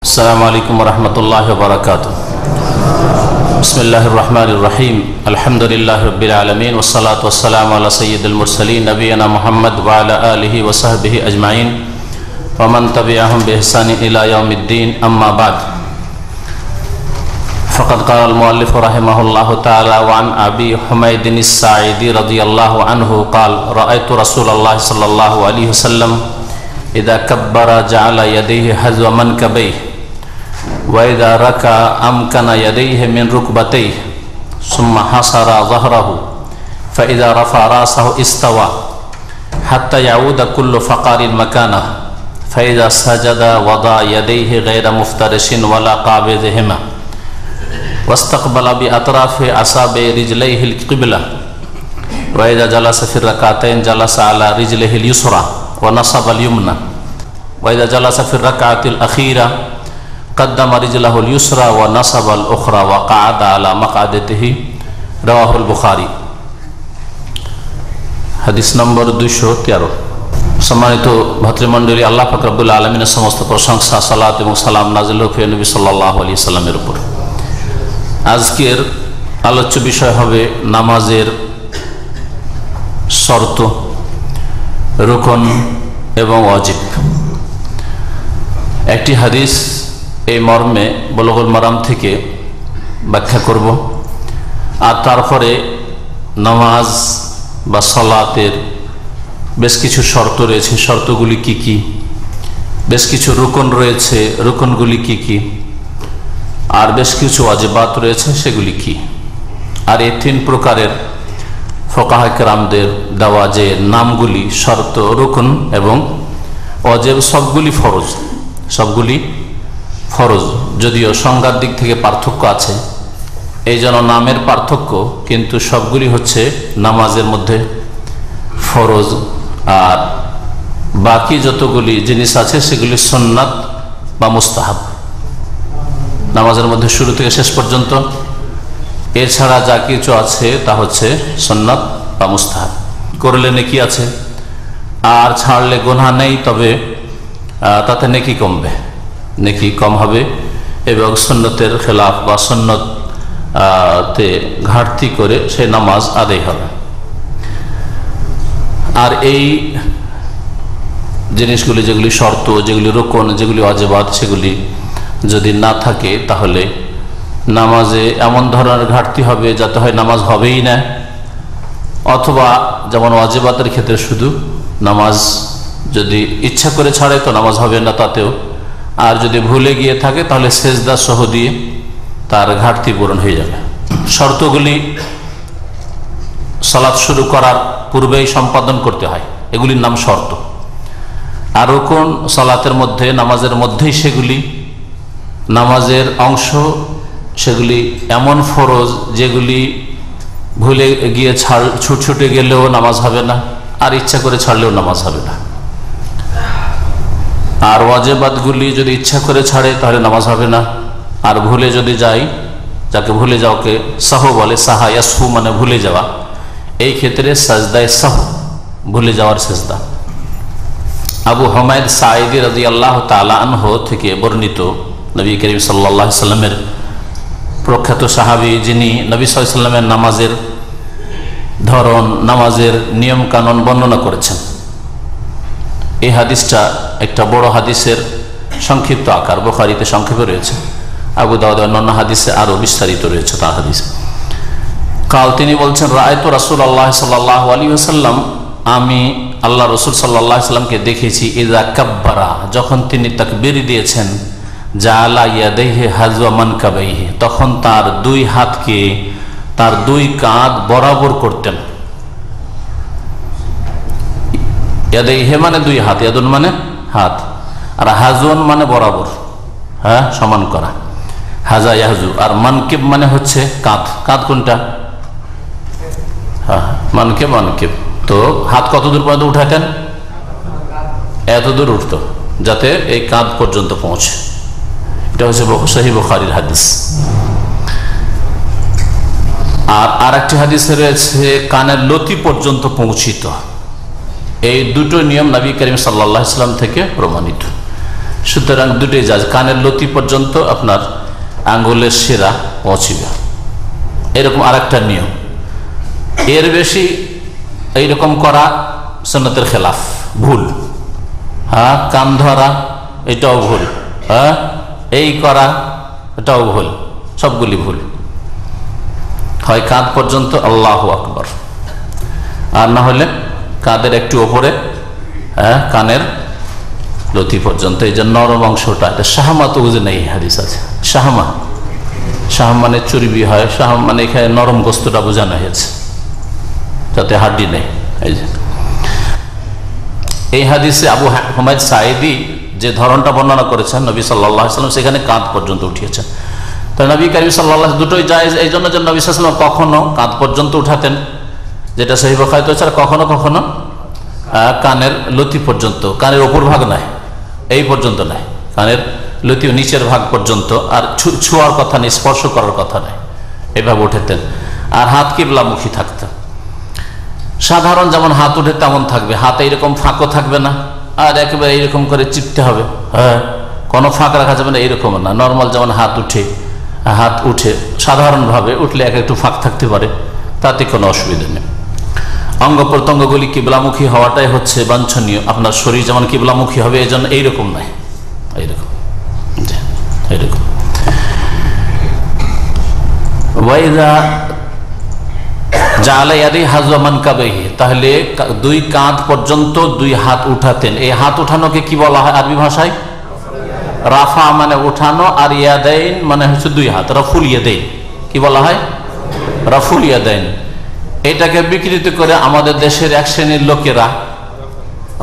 السلام عليكم ورحمة الله وبركاته. بسم الله الرحمن الرحيم. الحمد لله رب العالمين والصلاة والسلام على سيد المرسلين نبينا محمد وعلى آله وصحبه أجمعين ومن تبعهم بإحسان إلى يوم الدين. أما بعد، فقد قال المؤلف رحمه الله تعالى: وعن أبي حميد الساعدي رضي الله عنه قال: رأيت رسول الله صلى الله عليه وسلم إذا كبر جعل يديه حذو منكبيه وإذا ركع أمكن يديه من ركبتيه ثم حصر ظهره فإذا رفع رأسه استوى حتى يعود كل فقار مكانه فإذا سجد وضع يديه غير مفترش ولا قابضهما واستقبل بأطراف أصابع رجليه القبلة وإذا جلس في الركعتين جلس على رجله اليسرى ونصب اليمنى وإذا جلس في الركعة الأخيرة قدم رجله اليسرى ونصب الأخرى وقعد على مقعدته. رواه البخاري। হাদিস নম্বর 213। সম্মানিত ভাতৃমণ্ডলী, আল্লাহ পাক রব্বুল আলামিনের সমস্ত প্রশংসা, সালাত এবং সালাম নাযিল হোক নবী সাল্লাল্লাহু আলাইহি সাল্লামের উপর। আজকের আলোচ্য বিষয় হবে নামাজের শর্ত, রুকন এবং ওয়াজিব। একটি হাদিস এই মর্মে বুলুগুল মারাম থেকে ব্যাখ্যা করব, আর তারপরে নামাজ বা সালাতের বেশ কিছু শর্ত রয়েছে, শর্তগুলি কি কি, বেশ কিছু রুকন রয়েছে, রুকনগুলি কি কি, আর বেশ কিছু ওয়াজিবাত রয়েছে, সেগুলি কি। আর এই তিন প্রকারের ফুকাহা কেরামদের দেওয়া যে নামগুলি, শর্ত, রুকন এবং ওয়াজিব, সবগুলি ফরজ, সবগুলি ফরজ। যদিও সংজ্ঞার দিক থেকে পার্থক্য আছে, এই জন্য নামের পার্থক্য, কিন্তু সবগুলি হচ্ছে নামাজের মধ্যে ফরজ। আর বাকি যতগুলি জিনিস আছে সেগুলি সুন্নাত বা মুস্তাহাব, নামাজের মধ্যে শুরু থেকে শেষ পর্যন্ত। এছাড়া যা কিছু আছে তা হচ্ছে সুন্নাত বা মুস্তাহাব। করলে নেকি আছে, আর ছাড়লে গুনাহ নেই, তবে তাতে নেকি কমবে, নেকি কম হবে এবং সুন্নতের খেলাফ বা সুন্নতে ঘাটতি করে সে নামাজ আদায় হবে। আর এই জিনিসগুলি, যেগুলি শর্ত, যেগুলি রুকন, যেগুলি ওয়াজিবাত, সেগুলি যদি না থাকে তাহলে নামাজে এমন ধরনের ঘাটতি হবে যাতে হয় নামাজ হবেই না, অথবা যেমন ওয়াজিবাতের ক্ষেত্রে শুধু নামাজ যদি ইচ্ছা করে ছাড়ে তো নামাজ হবে না তাতেও, আর যদি ভুলে গিয়ে থাকে তাহলে সেজদা সহ দিয়ে তার ঘাটতি পূরণ হয়ে যাবে। শর্তগুলি সালাত শুরু করার পূর্বেই সম্পাদন করতে হয়, এগুলির নাম শর্ত। আর রুকন সালাতের মধ্যে, নামাজের মধ্যেই সেগুলি নামাজের অংশ, সেগুলি এমন ফরজ যেগুলি ভুলে গিয়ে ছুটে গেলেও নামাজ হবে না, আর ইচ্ছা করে ছাড়লেও নামাজ হবে না। আর ওয়াজিবাতগুলি যদি ইচ্ছা করে ছাড়ে তাহলে নামাজ হবে না, আর ভুলে যদি যায়, যাকে ভুলে যাওয়াকে সাহ বলে, সাহা ইয়াসহু মানে ভুলে যাওয়া, এই ক্ষেত্রে সাজদায়ে সাহ, ভুলে যাওয়ার সেজদা। আবু হুমায়দ সাঈদী রাদিয়াল্লাহু তাআলা আনহু থেকে বর্ণিত, নবী করিম সাল্লাল্লাহু আলাইহি সাল্লামের প্রখ্যাত সাহাবী, যিনি নবী সাল্লাল্লাহু আলাইহি সাল্লামের নামাজের ধরন, নামাজের নিয়ম কানুন বর্ণনা করেছেন। এই হাদিসটা একটা বড় হাদিসের সংক্ষিপ্ত আকার, বুখারীতে সংক্ষেপে রয়েছে, আবু দাউদ অন্যান্য হাদিসে আরো বিস্তারিত রয়েছে তার হাদিস। কাল তিনি বলছেন, রাআইতু রাসূলুল্লাহ সাল্লাল্লাহু আলাইহি ওয়াসাল্লাম, আমি আল্লাহ রাসূল সাল্লাল্লাহু আলাইহি ওয়াসাল্লামকে দেখেছি, ইযা কাব্বারা, যখন তিনি তাকবীর দিয়েছেন, জাআলা ইয়াদাইহি হাযওয়া মানকাবাইহি, তখন তার দুই হাতকে তার দুই কাঁধ বরাবর করতেন। ইয়াদাইহি মানে দুই হাত, ইয়াদুন মানে হাত, আর হাজওয়ান মানে বরাবর, হ্যাঁ, সমান করা, হাজা ইয়াহজু। আর মানকিব মানে হচ্ছে কাঁধ, কাঁধ কোনটা? হ্যাঁ, মানকিব, মানকিব। তো হাত কত দূর পর্যন্ত উঠাতেন? এত দূর উঠত যাতে এই কাঁধ পর্যন্ত পৌঁছে। এটা হচ্ছে সহিহ বুখারীর হাদিস। আর আরেকটি হাদিসে রয়েছে কানের লতি পর্যন্ত পৌঁছিত। এই দুটো নিয়ম নবী করিম সাল্লাল্লাহু আলাইহি ওয়াসাল্লাম থেকে প্রমাণিত। সুতরাং দুটোই জায়েজ। কানের লতি পর্যন্ত আপনার আঙ্গুলের শিরা পৌঁছিবে, এরকম আরেকটা নিয়ম। এর বেশি এইরকম করা সুন্নতের খেলাফ, ভুল। হ্যাঁ, কান ধরা এটাও ভুল, হ্যাঁ, এই করা এটাও ভুল, সবগুলি ভুল। হয় কাঁধ পর্যন্ত আল্লাহু আকবার, আর না হলে কাঁধের একটু ওপরে, হ্যাঁ, কানের লতি পর্যন্ত। এই যে নরম অংশটা, এটা শাহমা তো বুঝে নেই, হাদিস আছে শাহমা। শাহ মানে চর্বি হয়, শাহ মানে এখানে নরম গোস্তটা বোঝানো হয়েছে, যাতে হাড্ডি নেই। এই যে এই হাদিসে আবু হুমায়দ সাঈদী যে ধরনটা বর্ণনা করেছেন নবী সাল্লাল্লাহু আলাইহি ওয়াসাল্লাম, সেখানে কাঁধ পর্যন্ত উঠিয়েছেন। তো নবী করিম সাল্লাল্লাহু আলাইহি দুটোই জায়েজ, এই জন্য যে নবী সাল্লাল্লাহু আলাইহি ওয়াসাল্লাম কখনো কাঁধ পর্যন্ত উঠাতেন, যেটা সহিহ বুখারীতে আছে, আর কখনো কখনো কানের লতি পর্যন্ত, কানের ওপর ভাগ নয়, এই পর্যন্ত নয়, কানের লতি নিচের ভাগ পর্যন্ত, আর ছোঁয়ার কথা নেই, স্পর্শ করার কথা নেই, এভাবে উঠেতেন। আর হাত কিবলামুখী থাকত। সাধারণ যেমন হাত উঠে তেমন থাকবে, হাতে এইরকম ফাঁকও থাকবে না, আর একেবারে এইরকম করে চিপতে হবে, হ্যাঁ, কোনো ফাঁক রাখা যাবে না, এইরকম না। নর্মাল যেমন হাত উঠে সাধারণভাবে উঠলে একটু ফাঁক থাকতে পারে, তাতে কোনো অসুবিধা নেই। অঙ্গ প্রত্যঙ্গগুলি কিবলামুখী হওয়াটাই হচ্ছে বাঞ্ছনীয়। আপনার শরীর যেমন কিবলামুখী হবে, এই জন্য এইরকম নয়, এইরকম এইরকম। তাহলে দুই কাঁধ পর্যন্ত দুই হাত উঠাতেন। এই হাত উঠানোকে কি বলা হয় আরবি ভাষায়? রাফা মানে উঠানো, আর ইয়াদাইন মানে হচ্ছে দুই হাত, রাফুল ইয়াদাইন। কি বলা হয়? রাফুল ইয়াদাইন। এটাকে বিকৃত করে আমাদের দেশের এক শ্রেণীর লোকেরা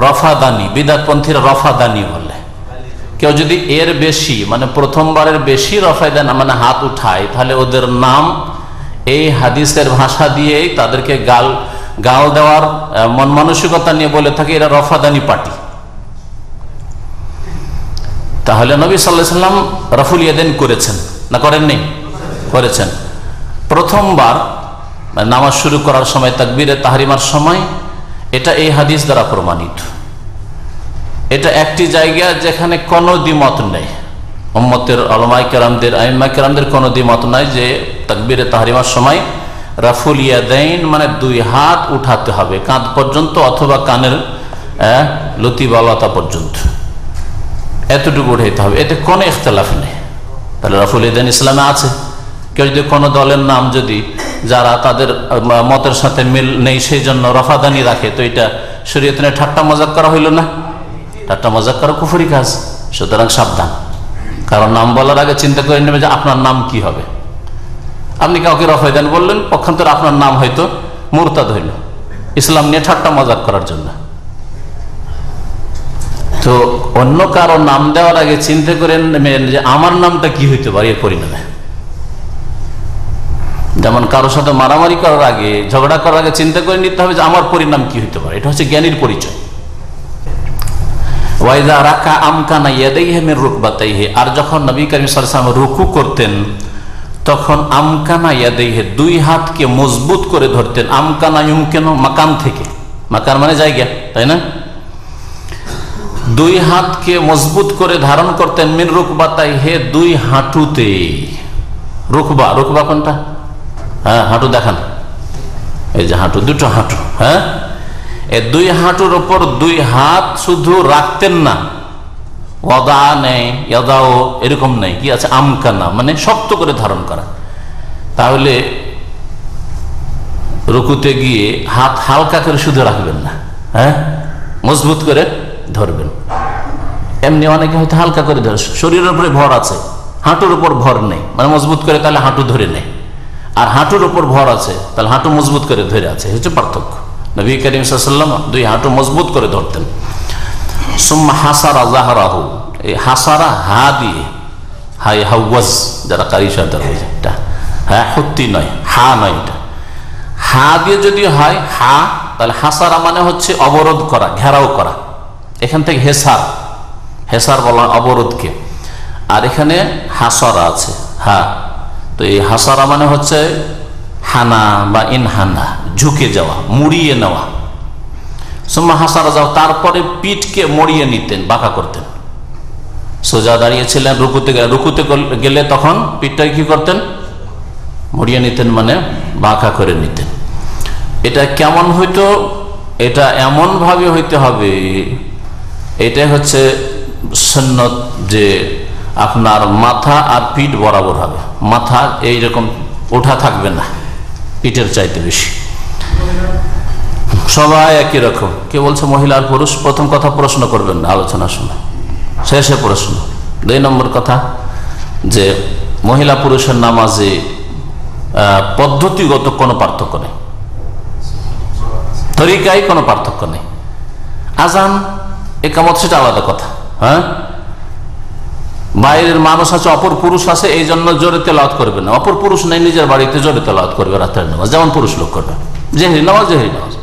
রফাদানি, বিদআতপন্থীরা রফাদানি বলে। কেউ যদি এর বেশি মানে প্রথমবারের বেশি রফাদান মানে হাত উঠায়, তাহলে ওদের নাম এই হাদিসের ভাষা দিয়েই তাদেরকে গাল দেওয়ার মন মানসিকতা নিয়ে বলে থাকে এরা রফাদানি পার্টি। তাহলে নবী সাল্লাল্লাহু আলাইহি ওয়াসাল্লাম রাফুল ইয়াদাইন করেছেন না করেননি? করেছেন। প্রথমবার নামাজ শুরু করার সময়, তাকবীরে তাহরিমার সময়, এটা এই হাদিস দ্বারা প্রমাণিত। এটা একটি জায়গা যেখানে কোনো দ্বিমত নেই, উম্মতের উলামায়ে কেরামদের, আইম্মায়ে কেরামদের কোনো দ্বিমত নাই যে তাকবীরে তাহরিমার সময় রাফুল ইয়াদাইন মানে দুই হাত উঠাতে হবে কাঁধ পর্যন্ত, অথবা কানের লতি বা লতা পর্যন্ত, এতটুকু উঠাইতে হবে, এতে কোনো ইখতিলাফ নেই। তাহলে রাফুল ইয়াদাইন ইসলামে আছে। কেউ যদি কোনো দলের নাম যদি যারা তাদের মতের সাথে মিল নেই সেই জন্য রফাদানি রাখে, তো এটা শরীয়তে ঠাট্টা মজাক করা হইল না? ঠাট্টা মজাক করা কুফরি কাজ। সুতরাং সাবধান, কারণ নাম বলার আগে চিন্তা করে নেবে যে আপনার নাম কি হবে। আপনি কাউকে রফাদান বললেন, পক্ষান্তরে আপনার নাম হয়তো মুরতাদ হইল, ইসলাম নিয়ে ঠাট্টা মজাক করার জন্য। তো অন্য কারো নাম দেওয়ার আগে চিন্তা করে নেবেন যে আমার নামটা কি হইতে পারে এর পরিণামে। যেমন কারোর সাথে মারামারি করার আগে, ঝগড়া করার আগে চিন্তা করে নিতে হবে যে আমার পরিণাম কি হইতে পারে। এটা হচ্ছে জ্ঞানীর পরিচয়। ওয়াইদা রাকা আমকানা ইয়াদাইহি মির রুকবাতাইহি, আর যখন নবী করিম সাল্লাল্লাহু আলাইহি ওয়াসাল্লাম রুকু করতেন তখন আমকানা ইয়াদাইহি দুই হাতকে মজবুত করে ধরতেন। আমকানা ইউমকিনু মাকান থেকে, মাকান মানে জায়গা, তাই না? দুই হাতকে মজবুত করে ধারণ করতেন মির রুকবাতাইহি দুই হাঁটুতে। রুকবা, রুকবা কোনটা? হ্যাঁ, হাঁটু দেখান, এই যে হাঁটু, দুটো হাঁটু। হ্যাঁ, এই দুই হাঁটুর উপর দুই হাত শুধু রাখতেন না, ওয়াদা নেই, ইয়াদাও এরকম নেই, কি আছে আমকানা মানে শক্ত করে ধারণ করা। তাহলে রুকুতে গিয়ে হাত হালকা করে শুধু রাখবেন না, হ্যাঁ, মজবুত করে ধরবেন। এমনি অনেকে হয়তো হালকা করে ধরে, শরীরের উপরে ভর আছে, হাঁটুর উপর ভর নেই, মানে মজবুত করে তাহলে হাঁটু ধরে নেই, আর হাঁটুর উপর ভর আছে তাহলে হাঁটু মজবুত করে ধরে আছে, হচ্ছে পার্থক্য। নবী করিম সাল্লাল্লাহু আলাইহি ওয়াসাল্লাম দুই হাঁটু মজবুত করে ধরতেন। সুম্মা হাসারা যাহরাহু, এই হাসারা হা দিয়ে, হাই হাওয়াজ যারা কারি সাদা হয়েছে, এটা হ্যাঁ হুত্তি নয়, হা নয়, এটা হা দিয়ে যদি হয় হা, তাহলে হাসারা মানে হচ্ছে অবরোধ করা, ঘেরাও করা। এখান থেকে হেসার, হেসার বলা অবরোধকে, আর এখানে হাসারা আছে হা। তো এই হাসারা মানে হচ্ছে হানা বা ইনহানা, ঝুঁকে যাওয়া, মুড়িয়ে নেওয়া। সুম্মা হাসারা যাও, তারপরে পিঠকে মড়িয়ে নিতেন, বাঁকা করতেন। সোজা দাঁড়িয়েছিলেন, রুকুতে গেলে তখন পিঠটা কি করতেন? মুড়িয়ে নিতেন, মানে বাঁকা করে নিতেন। এটা কেমন হইতো? এটা এমন ভাবে হইতে হবে, এটাই হচ্ছে সুন্নত, যে আপনার মাথা আর পিঠ বরাবর হবে, মাথা এইরকম ওঠা থাকবে না পিঠের চাইতে বেশি, সবাই একই রকম। কে বলছে মহিলা আর পুরুষ? প্রথম কথা প্রশ্ন করবেন না আলোচনার সময়, শেষে প্রশ্ন। 2 নম্বর কথা, যে মহিলা পুরুষের নামাজে পদ্ধতিগত কোনো পার্থক্য নেই, তরিকায় কোনো পার্থক্য নেই। আজান একামত সেটা আলাদা কথা। হ্যাঁ, বাইরের মানুষ আছে, অপর পুরুষ আছে, এই জন্য জোরে তেলাওয়াত করবে না। অপর পুরুষ নেই, নিজের বাড়িতে জোরে তেলাওয়াত করবে রাতের নামাজ, যেমন পুরুষ লোক করবে। জেহরি নামাজ জেহরি নামাজ,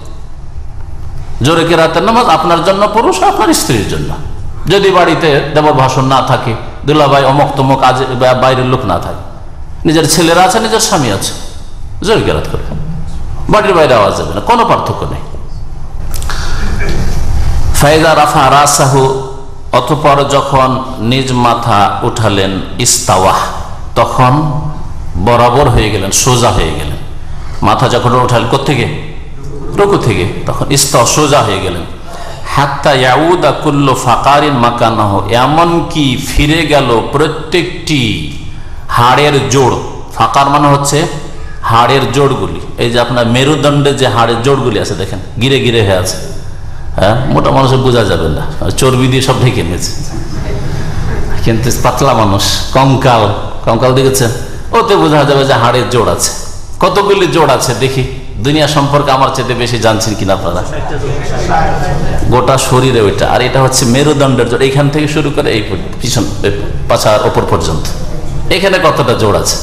জোরে কে রাতের নামাজ আপনার জন্য পুরুষ, আপনার স্ত্রীর জন্য। যদি বাড়িতে দেবর ভাষণ না থাকে, দুলাভাই অমক তমক বাইরের লোক না থাকে, নিজের ছেলেরা আছে, নিজের স্বামী আছে, জোরে কেরাত করবে, বাড়ির বাইরে আওয়াজ যাবে না, কোনো পার্থক্য নেই। ফায়দা রাফা রাসাহু, অতঃপর যখন নিজ মাথা উঠালেন, ইস্তাওয়াহ, তখন বরাবর হয়ে গেলেন, সোজা হয়ে গেলেন। মাথা যখন উঠালেন কোত্থেকে? রুকু থেকে, তখন ইস্তাওয়া, সোজা হয়ে গেলেন। হাত্তা ইয়াউদা কুল্লু ফাকারিন মাকানাহু, এমনকি ফিরে গেল প্রত্যেকটি হাড়ের জোড়। ফাকার মানে হচ্ছে হাড়ের জোড়গুলি। এই যে আপনার মেরুদণ্ডে যে হাড়ের জোড়গুলি আছে, দেখেন গিরে গিরে হয়ে আছে। হ্যাঁ, মোটা মানুষের বোঝা যাবে না, চর্বি দিয়ে সব ঢেকে নিয়েছে, কিন্তু পাতলা মানুষ কঙ্কাল, কঙ্কাল দেখেছেন, ওতে বোঝা যাবে যে হাড়ের জোড় আছে। কতগুলি জোড় আছে দেখি? দুনিয়া সম্পর্কে আমার চেয়ে বেশি জানছেন কিনা আপনারা? গোটা শরীরে ওইটা। আর এটা হচ্ছে মেরুদণ্ডের জোড়, এইখান থেকে শুরু করে এই পিছন পাছার ওপর পর্যন্ত। এখানে কতটা জোড় আছে?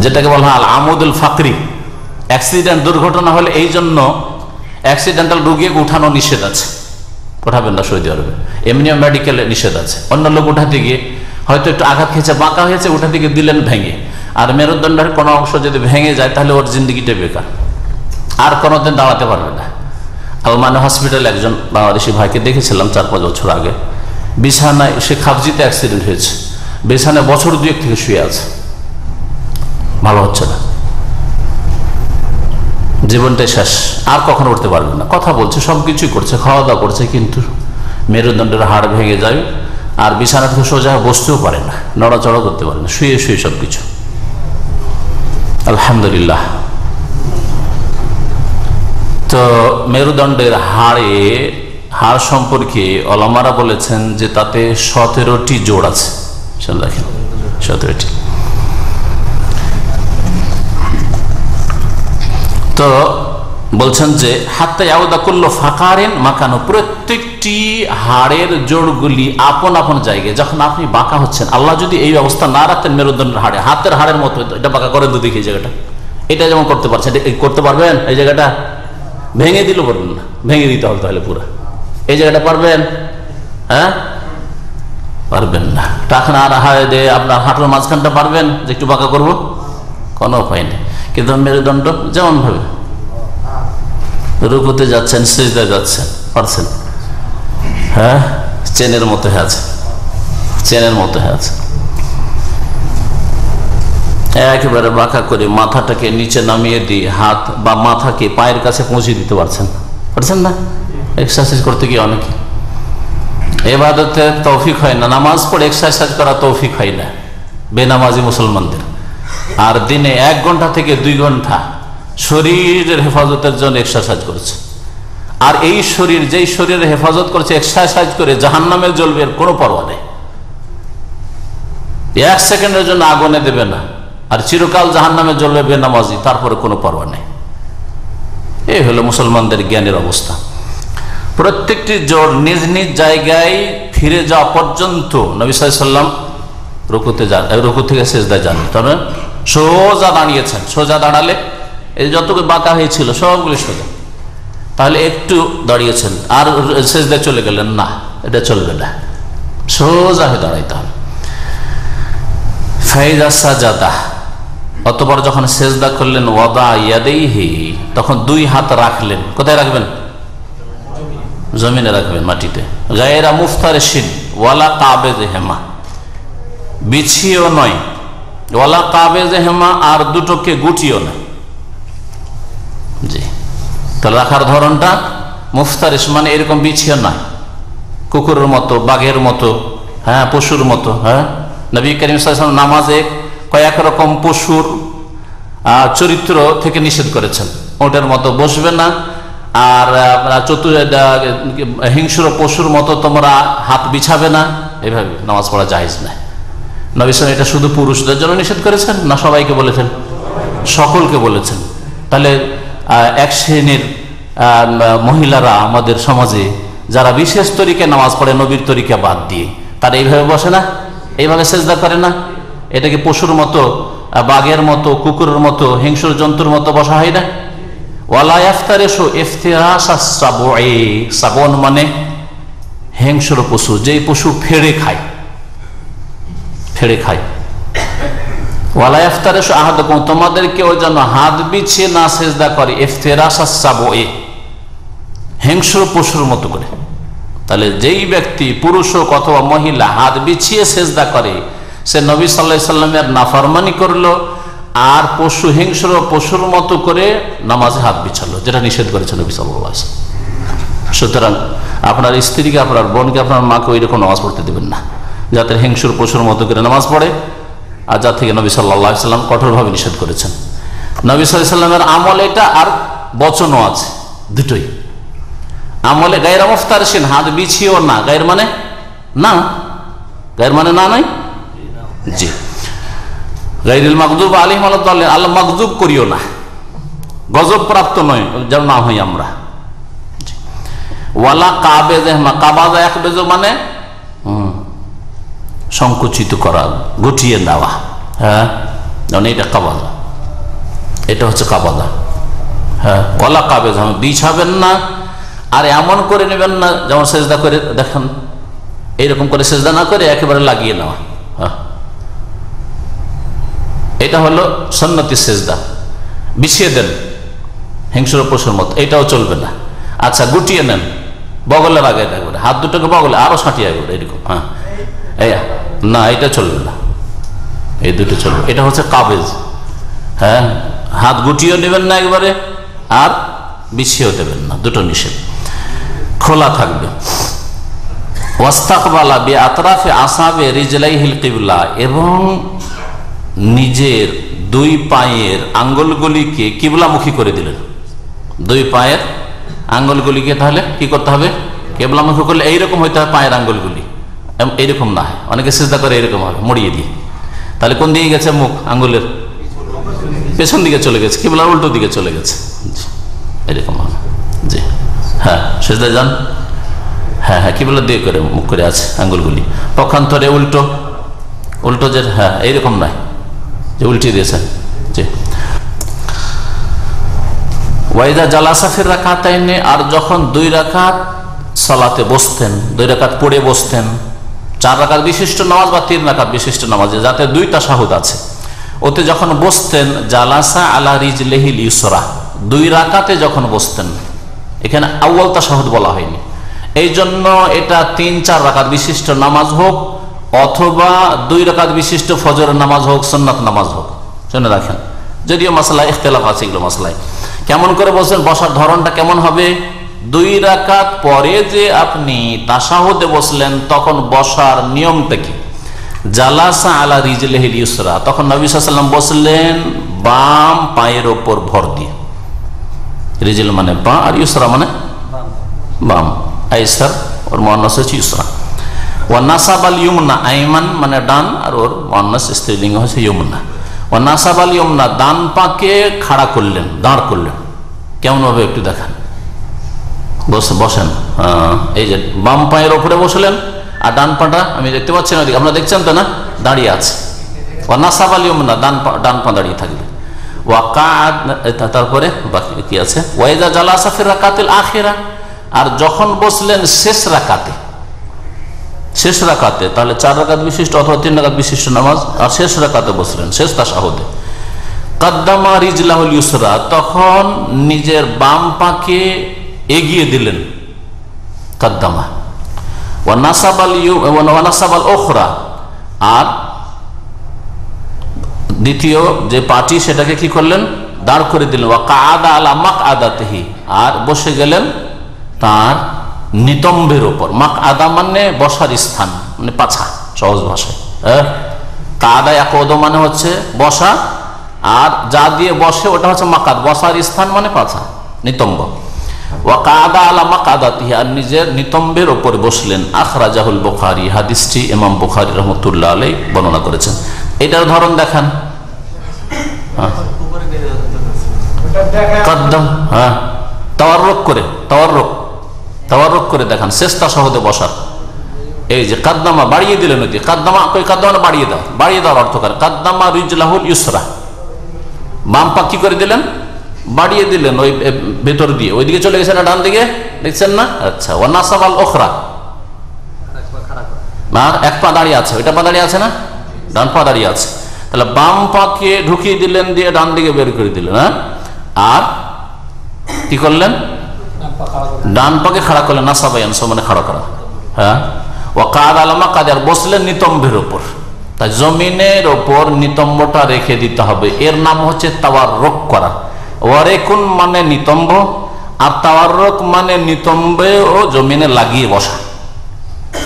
যেটাকে বলা হয় আল আমুদুল ফাকরি। অ্যাক্সিডেন্ট, দুর্ঘটনা হলে এই জন্য অ্যাক্সিডেন্টাল রোগীকে উঠানো নিষেধ আছে, উঠাবেন না সৌদি আরবে। এমনিও মেডিকেলে নিষেধ আছে। অন্য লোক উঠাতে গিয়ে হয়তো একটু আঘাত খেয়েছে, বাঁকা হয়েছে, উঠাতে গিয়ে দিলেন ভেঙে, আর মেরুদণ্ডের কোনো অংশ যদি ভেঙে যায় তাহলে ওর জিন্দগিটা বেকার, আর কোনোদিন দাঁড়াতে পারবে না। আলমানে হসপিটালে একজন বাংলাদেশি ভাইকে দেখেছিলাম 4-5 বছর আগে, বিছানায়, সে খাবজিতে অ্যাক্সিডেন্ট হয়েছে, বিছানায় বছর 2 থেকে শুয়ে আছে, ভালো হচ্ছে না, জীবনটাই শেষ, আর কখনো উঠতে পারবে না। কথা বলছে, সবকিছুই করছে, খাওয়া দাওয়া করছে, কিন্তু মেরুদণ্ডের হাড় ভেঙে যায়, আর বিছানা থেকে সোজা বসতেও পারে না, নড়াচড়া করতে পারে না, শুয়ে শুয়ে সবকিছু। আলহামদুলিল্লাহ। তো মেরুদণ্ডের হাড় সম্পর্কে ওলামারা বলেছেন যে তাতে 17টি জোড় আছে। দেখেন 17টি। তো বলছেন যে হাত্তা ইয়াউদা কুল্লু ফাকারিন মাকানু, প্রত্যেকটি হাড়ের জোড়গুলি আপন আপন জায়গায়। যখন আপনি বাঁকা হচ্ছেন, আল্লাহ যদি এই অবস্থা না রাখতেন মেরুদণ্ডের হাড়ে, হাতের হাড়ের মতো, এটা বাঁকা করেন তো দেখি এই জায়গাটা, এটা যেমন করতে পারছেন, করতে পারবেন? এই জায়গাটা ভেঙে দিল, পারবেন না, ভেঙে দিতে হবে তাহলে পুরো। এই জায়গাটা পারবেন? হ্যাঁ, পারবেন না। টাকা আর আপনার হাঁটুর মাঝখানটা পারবেন যে একটু বাঁকা করবো? কোনো উপায় নেই। কিন্তু মেরুদণ্ড যেমন ভাবে রুকুতে যাচ্ছেন, সিজদায় যাচ্ছেন, পারছেন? হ্যাঁ, চেনের মতো হয়ে আছে, চেনের মতো হয়ে আছে। একেবারে বাঁকা করে মাথাটাকে নিচে নামিয়ে দিয়ে হাত বা মাথাকে পায়ের কাছে পৌঁছে দিতে পারছেন? পারছেন না? এক্সারসাইজ করতে গিয়ে অনেকে ইবাদতে তৌফিক হয় না, নামাজ পড়ে এক্সারসাইজ করা তৌফিক হয় না বেনামাজি মুসলমানদের। আর দিনে 1 ঘন্টা থেকে 2 ঘন্টা শরীরের হেফাজতের জন্য এক্সারসাইজ করছে। আর এই শরীর, যেই শরীরের হেফাজত করছে এক্সারসাইজ করে, জাহান্নামে জ্বলবে, এর কোনো পরোয়া নেই। 1 সেকেন্ডের জন্য আগুনে দেবে না, আর চিরকাল জাহান্নামে জ্বলবে বেনামাজি, তারপরে কোনো পরোয়া নেই। এই হলো মুসলমানদের জ্ঞানের অবস্থা। প্রত্যেকটি জোড় নিজ নিজ জায়গায় ফিরে যাওয়া পর্যন্ত নবী সাল্লাল্লাহু আলাইহি ওয়াসাল্লাম রুকুতে যান, রুকু থেকে সিজদায় যান, তবে সোজা দাঁড়িয়েছেন। সোজা দাঁড়ালে এই যতটুকু বাঁকা হয়েছিল সবগুলি সোজা, তাহলে একটু দাঁড়িয়েছেন আর সিজদায় চলে গেলেন না, এটা চলবে না, সোজা হয়ে দাঁড়াইতে হবে। ফাইদা সাজাদা, অতঃপর যখন সিজদা করলেন, ওয়াদা ইয়াদাইহি, তখন 2 হাত রাখলেন। কোথায় রাখবেন? জমিনে রাখবেন, মাটিতে। গায়রা মুফতারিশিন ওয়ালা কাবেজেহেমা, বিছিয়েও নয়, ওয়ালা কাবেজেহেমা, আর দুটোকে গুটিও নয়। জি, তাহলে রাখার ধরনটা মুফতারিশ মানে এরকম বিছিয়ে নয়, কুকুরের মতো, বাঘের মতো, হ্যাঁ, পশুর মতো। হ্যাঁ, নবী করিম সাল্লাল্লাহু আলাইহি ওয়াসাল্লাম নামাজে কয়েক রকম পশুর চরিত্র থেকে নিষেধ করেছেন। ওটার মতো বসবে না, আর হিংস্র পশুর মতো তোমরা হাত বিছাবে না, এভাবে নামাজ পড়া জায়েজ না। নবী সাল্লাল্লাহু, এটা শুধু পুরুষদের জন্য নিষেধ করেছেন না সবাইকে বলেছেন? সকলকে বলেছেন। তাহলে এক শ্রেণীর মহিলারা আমাদের সমাজে যারা বিশেষ তরিকে নামাজ পড়ে নবীর তরিকা বাদ দিয়ে, তারা এইভাবে বসে না, এইভাবে সেজদা করে না। এটাকে পশুর মতো, বাঘের মতো, কুকুরের মতো, হিংস্র জন্তুর মতো বসা হয় না। ওয়ালা ইফতারিশু ইফতিরাশাস সাবঈ, সাবন মানে হিংস্র পশু, যেই পশু ফেড়ে খায়, ফেড়ে খায়। ওয়ালা ইফতারিশু আহাদুকুম, তোমাদের কেউ যেন হাত বিছিয়ে না সেজদা করে, ইফতিরাশাস সাবঈ, হিংস্র পশুর মতো করে। তাহলে যেই ব্যক্তি, পুরুষ হোক অথবা মহিলা, হাত বিছিয়ে সেজদা করে, সে নবী সাল্লাল্লাহু আলাইহি সাল্লামের নাফরমানি করলো, আর পশু, হিংস্র পশুর মতো করে নামাজে হাত বিছালো, যেটা নিষেধ করেছে নবী সাল্লাল্লাহু আলাইহি ওয়াসাল্লাম। সুতরাং আপনার স্ত্রীকে, আপনার বোনকে, আপনার মাকে ওইরকম নামাজ পড়তে দেবেন না, যাতে হিংস্র পশুর মতো করে নামাজ পড়ে, আর যা থেকে নবী সাল্লাল্লাহু আলাইহি সাল্লাম কঠোরভাবে নিষেধ করেছেন। নবী সাল্লাল্লাহু আলাইহি সাল্লামের আমল এটা, আর বচনও আছে, দুটোই। আমলে গায়রা মুফতারিশিন, হাত বিছিয়েও না, গায়ের মানে না, গায়ের মানে না নাই, জি। গায়রুল মাগদুব আলাইহিম ওয়ালাদ-দাল্লিন, আল্লাহ মাগদুব করিও না, গজব প্রাপ্ত নয় যেন না হই আমরা। ওয়ালা কাবেজেহমা, কাবাজা ইয়াকবেজু মানে সংকুচিত করা, গুটিয়ে দেওয়া। হ্যাঁ, যেমন এটা কাবাজা, এটা হচ্ছে কাবাজা। হ্যাঁ, ওয়ালা কাবেজেহমা, বিছাবেন না, আর এমন করে নেবেন না যেমন সেজদা করে দেখেন, এইরকম করে সেজদা না করে একেবারে লাগিয়ে নেওয়া। হ্যাঁ, এটা হলো সুন্নতি সেজদা, বিছিয়ে দেন হিংস্র পশুর মতো, এটাও চলবে না। আচ্ছা, গুটিয়ে নেন, বগলের আগে একবারে, হাত দুটোকে বগলে আরো সাঁটিয়ে একবারে এরকম। হ্যাঁ, না, এটা চলবে না, এই দুটো চলবে। এটা হচ্ছে কাবেজ। হ্যাঁ, হাত গুটিয়েও নেবেন না একবারে, আর বিছিয়েও দেবেন না, দুটো নিষেধ, খোলা থাকবে। ওয়াস্তাকবালা বিআতরাফি আসাবে রিজলাইহিল কিবলা, এবং নিজের দুই পায়ের আঙ্গুলগুলিকে কিবলামুখী করে দিলেন। দুই পায়ের আঙ্গুলগুলিকে তাহলে কি করতে হবে? কিবলামুখী করলে এইরকম হইতে হবে পায়ের আঙ্গুলগুলি, এইরকম না হয়, অনেকে সিজদা করে এরকম হবে মুড়িয়ে দিয়ে। তাহলে কোন দিকে গেছে? মুখ আঙ্গুলের পেছন দিকে চলে গেছে, কিবলার উল্টো দিকে চলে গেছে, এরকম হবে। জি, হ্যাঁ, সিজদা যান। হ্যাঁ হ্যাঁ, কিবলার দিকে করে মুখ করে আছে আঙ্গুলগুলি, পক্ষান্তরে উল্টো, উল্টো যে, হ্যাঁ, এইরকম নয় যে উল্টে দিয়েছেন। জি। ওয়াইদা জালাসা ফির রাকাতাইনে, আর যখন 2 রাকাত সালাতে বসতেন, 2 রাকাত পড়ে বসতেন, 4 রাকাত বিশিষ্ট নামাজ বা 3 রাকাত বিশিষ্ট নামাজে যাতে 2 তাশাহুদ আছে, ওতে যখন বসতেন, জালাসা আলা রিজলিহিল ইউসরা, 2 রাকাতে যখন বসতেন, এখানে আউয়াল তাশাহুদ বলা হয়নি, এই জন্য এটা 3-4 রাকাত বিশিষ্ট নামাজ হোক, অথবা 2 রাকাত বিশিষ্ট ফজরের নামাজ হোক, সুন্নাত নামাজ হোক, শুনে রাখেন। যদিও মাসলা ইখতিলাফ আছে এগুলো মাসলায়, কেমন করে বসেন, বসার ধরনটা কেমন হবে। 2 রাকাত পরে যে আপনি তাশাহুদে বসলেন, তখন বসার নিয়মটা কি? জালাসা আলা রিজলিহিল ইউসরা, তখন নবী সাল্লাল্লাহু আলাইহি ওয়াসাল্লাম বসলেন বাম পায়ের ওপর ভর দিয়ে। রিজল মানে পা, আর ইউসরা মানে বাম, আইসার ওর মুয়ান্নাস হচ্ছে ইউসরা। ওয়া নাসাবাল ইউমনা, আইমান মানে ডান, আর ওর মুয়ান্নাস স্ত্রীলিঙ্গ হচ্ছে ইউমনা। ওয়া নাসাবাল ইউমনা, ডান পাকে খাড়া করলেন, দাঁড় করলেন। কেমন হবে একটু দেখান, বসেন। এই যে বাম পায়ের ওপরে বসলেন, আর ডান পাটা আমি দেখতে পাচ্ছি না, আপনারা দেখছেন তো না, দাঁড়িয়ে আছে। ওয়া নাসাবাল ইউমনা, ডান পা দাঁড়িয়ে থাকবে। ওয়া কাদ, তারপরে বাকি কি আছে? ওয়াইদা জালাসা ফির রাকাতিল আখিরা, আর যখন বসলেন শেষ রাকাতে, শেষ রাকাতে, তাহলে 4 রাকাত বিশিষ্ট অথবা 3 রাকাত বিশিষ্ট নামাজ, আর শেষ রাকাতে বসলেন, শেষ তাশাহুদে, কাদ্দামা রিজলাহুল ইউসরা, তখন নিজের বাম পাকে এগিয়ে দিলেন, কাদ্দামা। ওয়া নাসাবাল উখরা, আর দ্বিতীয় যে পার্টি সেটাকে কি করলেন, দাঁড় করে দিলেন। ওয়া কাআদা আলা মাকআদাতিহি, আর বসে গেলেন তার নিতম্বের উপর। মাকআদা মানে বসার স্থান, মানে পাছা, সহজ ভাষায়। কাদা ইয়াকুদ মানে হচ্ছে বসা, আর যা দিয়ে বসে ওটা হচ্ছে মাকাদ, বসার স্থান মানে পাছা, নিতম্ব। ওয়া কাদা আলা মাকআদাতিহি, আর নিজের নিতম্বের উপরে বসলেন। আখরাজাহুল বুখারী, হাদিসটি ইমাম বুখারী রাহমাতুল্লাহ আলাইহি বর্ণনা করেছেন। এটার ধরন দেখান। কাদ্দাম, হ্যাঁ, তাওয়াররুক করে, তাওয়াররুক করে দেখান, চেষ্টা সহজে বসার। এই যে কাদ্দামা, বাড়িয়ে দিলেন, ওই কাদ্দামা, কাদ্দামা বাড়িয়ে দাও, বাড়িয়ে দেওয়ার অর্থ করে কাদ্দামা রিজলাহুল ইউসরা, বাম পা কি করে দিলেন, বাড়িয়ে দিলেন ওই ভেতর দিয়ে, ওইদিকে চলে গেছে না ডান দিকে, দেখছেন না? আচ্ছা। ওয়া নাসাবাল উখরা, আর এক পা দাঁড়িয়ে আছে, ওইটা পা দাঁড়িয়ে আছে না, ডান পা দাঁড়িয়ে আছে, তাহলে বাম পাকে ঢুকিয়ে দিলেন, দিয়ে ডান দিকে বের করে দিলেন। হ্যাঁ, আর কি করলেন, ডান পাকে খাড়া করলেন, নাসাবায়ান মানে খাড়া করা। হ্যাঁ, ওয়া কাদ আলামা কাদ, আর বসলেন নিতম্বের ওপর। তাই জমিনের ওপর নিতম্বটা রেখে দিতে হবে, এর নাম হচ্ছে তাওয়াররুক করা। ওয়ারেকুন মানে নিতম্ব, আর তাওয়াররুক মানে নিতম্বে ও জমিনে লাগিয়ে বসা।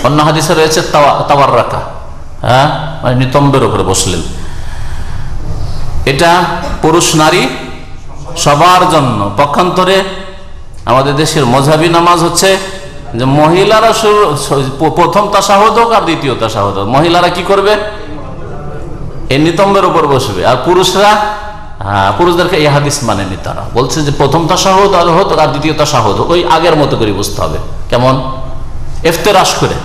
অন্য হাদিসে রয়েছে তাওয়াররাকা, হ্যাঁ, মানে নিতম্বের উপরে বসলেন। এটা পুরুষ নারী সবার জন্য। পক্ষান্তরে আমাদের দেশের মযহাবী নামাজ হচ্ছে যে মহিলারা প্রথম তাশাহুদ হোক আর দ্বিতীয় তাশাহুদ হোক, মহিলারা কি করবে, এই নিতম্বের উপর বসবে, আর পুরুষরা, পুরুষদেরকে এই হাদিস মানেনি, তারা বলছে যে প্রথম তাশাহুদ আর হোক আর দ্বিতীয় তাশাহুদ ওই আগের মতো করে বসতে হবে। কেমন, ইফতেরাশ করে,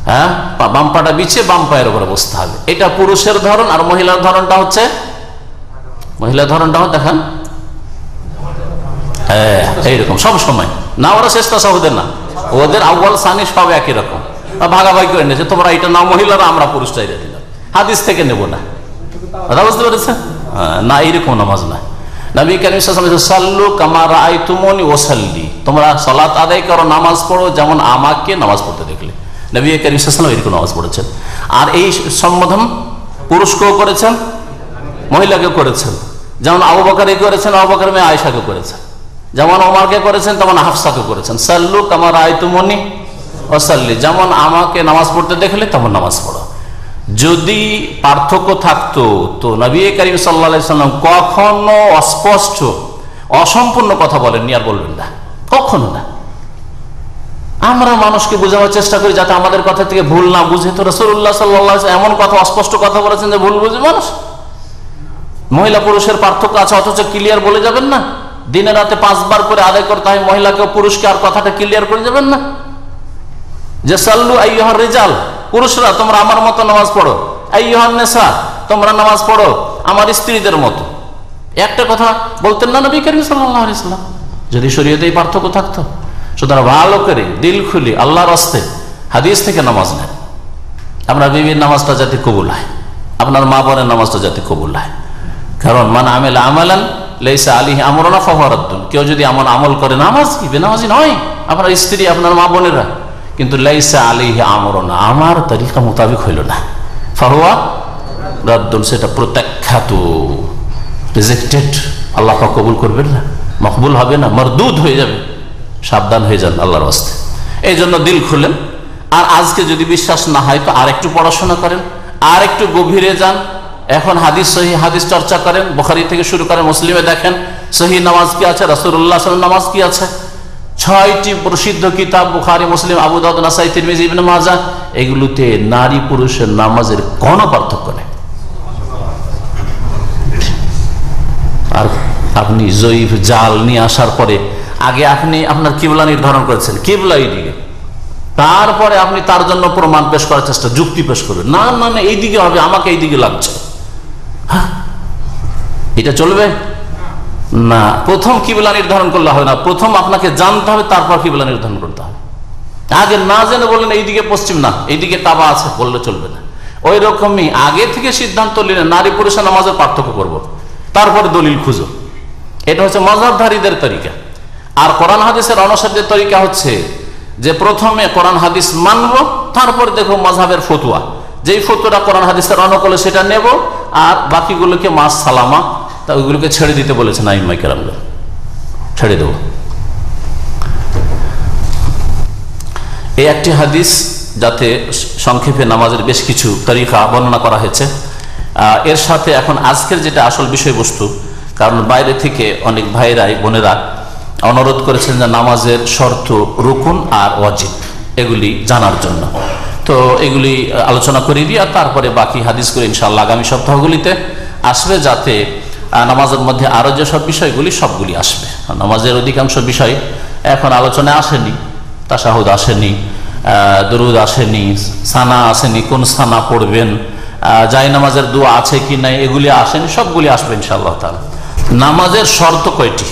হ্যাঁ, বাম পাটা বিছিয়ে বাম পায়ের উপরে বসতে হবে। এটা পুরুষের ধরন। আর মহিলার ধরনটা হচ্ছে, মহিলার ধরনটা দেখান, হ্যাঁ, এইরকম সব সময় না, ওরা শেষ তাশাহুদের না, ওদের আউয়াল সানি সব একই রকম, ভাগাভাগি করে নিয়েছে, তোমরা এটা নাও মহিলারা, আমরা পুরুষটা এটা দিলাম, হাদিস থেকে নেব না। কথা বুঝতে পেরেছেন? না, এইরকম নামাজ না। নবী কারীম সাল্লাল্লাহু আলাইহি ওয়াসাল্লাম সাল্লু কামা রাআইতুমুনি ওয়াসাল্লি, তোমরা সালাত আদায় করো, নামাজ পড়ো যেমন আমাকে নামাজ পড়তে দেখলে। নবী কারীম সাল্লাল্লাহু আলাইহি ওয়াসাল্লাম এরকম নামাজ পড়েছেন। আর এই সম্বোধন পুরুষকেও করেছেন, মহিলাকে করেছেন। যেমন আবু বকর করেছেন, আবু বকর মেয়ে আয়েশাকে করেছেন। যেমন ওমরকে করেছেন, তেমন হাফসাকে করেছেন। সাল্লু কামা রাআইতুমুনি ওয়াসাল্লি, যেমন আমাকে নামাজ পড়তে দেখলে তেমন নামাজ পড়ো। যদি পার্থক্য থাকতো তো নবী করিম সাল্লাল্লাহু আলাইহি ওয়াসাল্লাম কখনো অস্পষ্ট অসম্পূর্ণ কথা বলেননি, আর বলবেন না, কখনো না। আমরা মানুষকে বোঝানোর চেষ্টা করি যাতে আমাদের কথা থেকে ভুল না বুঝে, তো রাসূলুল্লাহ সাল্লাল্লাহু আলাইহি ওয়াসাল্লাম এমন কথা, অস্পষ্ট কথা বলেছেন যে ভুল বুঝে মানুষ। মহিলা পুরুষের পার্থক্য আছে, অথচ ক্লিয়ার বলে যাবেন না। দিনে রাতে 5 বার করে আদায় করতে হয় মহিলাকে পুরুষকে, আর কথাটা ক্লিয়ার করে যাবেন না যে সাল্লু আইয়ুহার রিজাল, পুরুষরা তোমরা আমার মতো নামাজ পড়ো, আইয়ুহান নিসা তোমরা নামাজ পড়ো আমার স্ত্রীদের মতো। একটা কথা বলতেন না নবী করিম সাল্লাল্লাহু আলাইহি ওয়াসাল্লাম, যদি শরীয়তে এই পার্থক্য থাকতো। সুতরাং ভালো করে দিল খুলি আল্লাহর রাস্তায় হাদিস থেকে নামাজ নেন। আমরা বিবির নামাজটা যাতে কবুল হয়, আপনার মা বোনের নামাজটা যাতে কবুল হয়। কারণ মান আমিলা আমালান লাইসা আলাইহি আমরুনা ফাহুয়া রাদ্দুন, কেউ যদি এমন আমল করে, নামাজ কি বেনামাজি নয়, আপনার স্ত্রী, আপনার মা বোনেরা, কিন্তু লাইসা আলাইহি আমরুনা, আমার তরিকা মোতাবেক হইল না, ফাহুয়া রাদ্দুন, সেটা প্রত্যাখ্যাত, রিজেক্টেড, আল্লাহ পাক কবুল করবেন না, মকবুল হবে না, মরদুদ হয়ে যাবে। সাবধান হয়ে যান আল্লাহর রাস্তায়। এই জন্য দিল খুলেন। আর আজকে যদি বিশ্বাস না হয় তো আর একটু পড়াশোনা করেন, আর একটু গভীরে যান। এখন হাদিস, সহি হাদিস চর্চা করেন, বুখারী থেকে শুরু করেন, মুসলিমে দেখেন সহি নামাজ কি আছে, রাসূলুল্লাহ সাল্লাল্লাহু আলাইহি ওয়াসাল্লাম নামাজ কি আছে। 6টি প্রসিদ্ধ কিতাব বুখারী, মুসলিম, আবু দাউদ, নাসাই, তিরমিজি, ইবনে মাজাহ, এগুলোতে নারী পুরুষের নামাজের কোনো পার্থক্য নেই। আর আপনি জয়ীফ জাল নিয়ে আসার পরে আগে আপনি আপনার কিবলা নির্ধারণ করেছেন, কিবলা এইদিকে, তারপরে আপনি তার জন্য প্রমাণ পেশ করার চেষ্টা, যুক্তি পেশ করবেন, না না না এইদিকে হবে, আমাকে এইদিকে লাগছে, এটা চলবে না। প্রথম কিবলা নির্ধারণ করলে হবে না, প্রথম আপনাকে জানতে হবে, তারপর কিবলা নির্ধারণ করতে হবে। আগে না জেনে বললেন এইদিকে পশ্চিম না, এইদিকে কাবা আছে, বললে চলবে না। ওই রকমই আগে থেকে সিদ্ধান্ত নিলেন নারী পুরুষের নামাজের পার্থক্য করব, তারপরে দলিল খুঁজো। এটা হচ্ছে মাযহাবধারীদের তরিকা। আর কোরআন হাদিসের অনুসারীদের তরিকা হচ্ছে যে প্রথমে কোরআন হাদিস মানব, তারপর দেখো মাযহাবের ফতোয়া, যেই ফতোয়াটা কোরআন হাদিসের অনুকূলে সেটা নেব, আর বাকিগুলোকে মাস সালামা তা ওইগুলোকে ছেড়ে দিতে বলেছেন আইম্মায়ে কেরামগণ, ছেড়ে দেব। এই একটি হাদিস, যাতে সংক্ষেপে নামাজের বেশ কিছু তরিকা বর্ণনা করা হয়েছে। এর সাথে এখন আজকের যেটা আসল বিষয়বস্তু, কারণ বাইরে থেকে অনেক ভাইরাই বোনেরা অনুরোধ করেছেন যে নামাজের শর্ত, রুকুন আর ওয়াজিব এগুলি জানার জন্য, তো এগুলি আলোচনা করে দিই, আর তারপরে বাকি হাদিসগুলো ইনশাআল্লাহ আগামী সপ্তাহগুলিতে আসবে, যাতে নামাজের মধ্যে আরো যেসব বিষয়গুলি সবগুলি আসবে। নামাজের অধিকাংশ বিষয় এখন আলোচনায় আসেনি, তাশাহুদ আসেনি, দরুদ আসেনি, সানা আসেনি, কোন সানা পড়বেন, জায় নামাজের দোয়া আছে কি নাই, এগুলি আসেনি, সবগুলি আসবে ইনশাআল্লাহ তাআলা। নামাজের শর্ত কয়টি?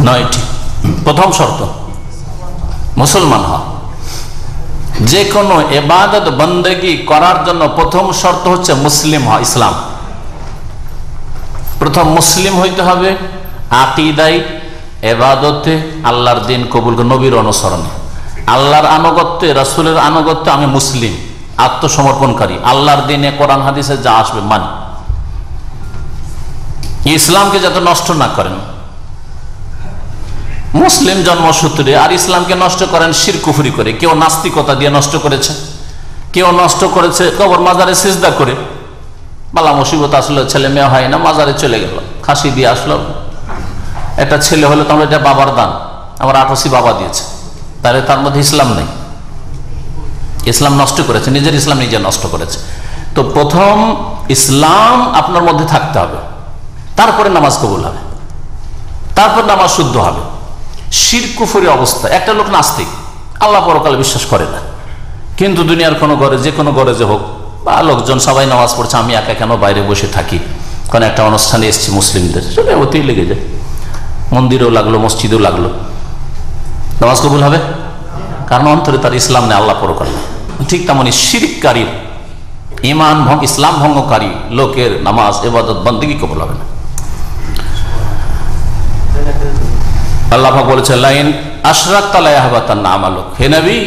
9টি। প্রথম শর্ত মুসলমান হওয়া। যে কোনো ইবাদত বন্দেগী করার জন্য প্রথম শর্ত হচ্ছে মুসলিম হওয়া, ইসলাম। প্রথম মুসলিম হইতে হবে, আকীদায়, ইবাদতে, আল্লাহর দিন কবুল, নবীর অনুসরণে, আল্লাহর আনুগত্যে, রাসূলের আনুগত্যে আমি মুসলিম, আত্মসমর্পণকারী, আল্লাহর দিনে কোরআন হাদিসে যা আসবে মানি। ইসলামকে যাতে নষ্ট না করেন মুসলিম জন্মসূত্রে, আর ইসলামকে নষ্ট করেন শিরক কুফরি করে। কেউ নাস্তিকতা দিয়ে নষ্ট করেছে, কেউ নষ্ট করেছে কবর মাজারে সিজদা করে, বালা মুসিবত আসলো, ছেলে মেয়ে হয় না, মাজারে চলে গেল, খাসি দিয়ে আসলো, একটা ছেলে হলে তোমরা এটা বাবার দান, আমার 88 বাবা দিয়েছে, তাহলে তার মধ্যে ইসলাম নেই, ইসলাম নষ্ট করেছে, নিজের ইসলাম নিজে নষ্ট করেছে। তো প্রথম ইসলাম আপনার মধ্যে থাকতে হবে, তারপরে নামাজ কবুল হবে, তারপর নামাজ শুদ্ধ হবে। শিরক কুফরি অবস্থা, একটা লোক নাস্তিক, আল্লাহ পরকালে বিশ্বাস করে না, কিন্তু দুনিয়ার কোনো ঘরে, যে কোনো ঘরে যে হোক, বা লোকজন সবাই নামাজ পড়ছে, আমি একা কেন বাইরে বসে থাকি, কারণ একটা অনুষ্ঠানে এসেছি মুসলিমদের, সেটা ওতেই লেগে যায়, মন্দিরেও লাগলো, মসজিদেও লাগলো, নামাজ কবুল হবে? কারণ অন্তরে তার ইসলাম নেই, আল্লাহ পরকালে। ঠিক তেমনি শিরককারী, ইমান ইসলাম ভঙ্গকারী লোকের নামাজ, ইবাদত, বন্দেগী কবুল হবে না। আল্লাহ পাক বলেছেন, লাইন আশরাকতা লা ইয়াহবাতান্না আমালুক। হে নবী,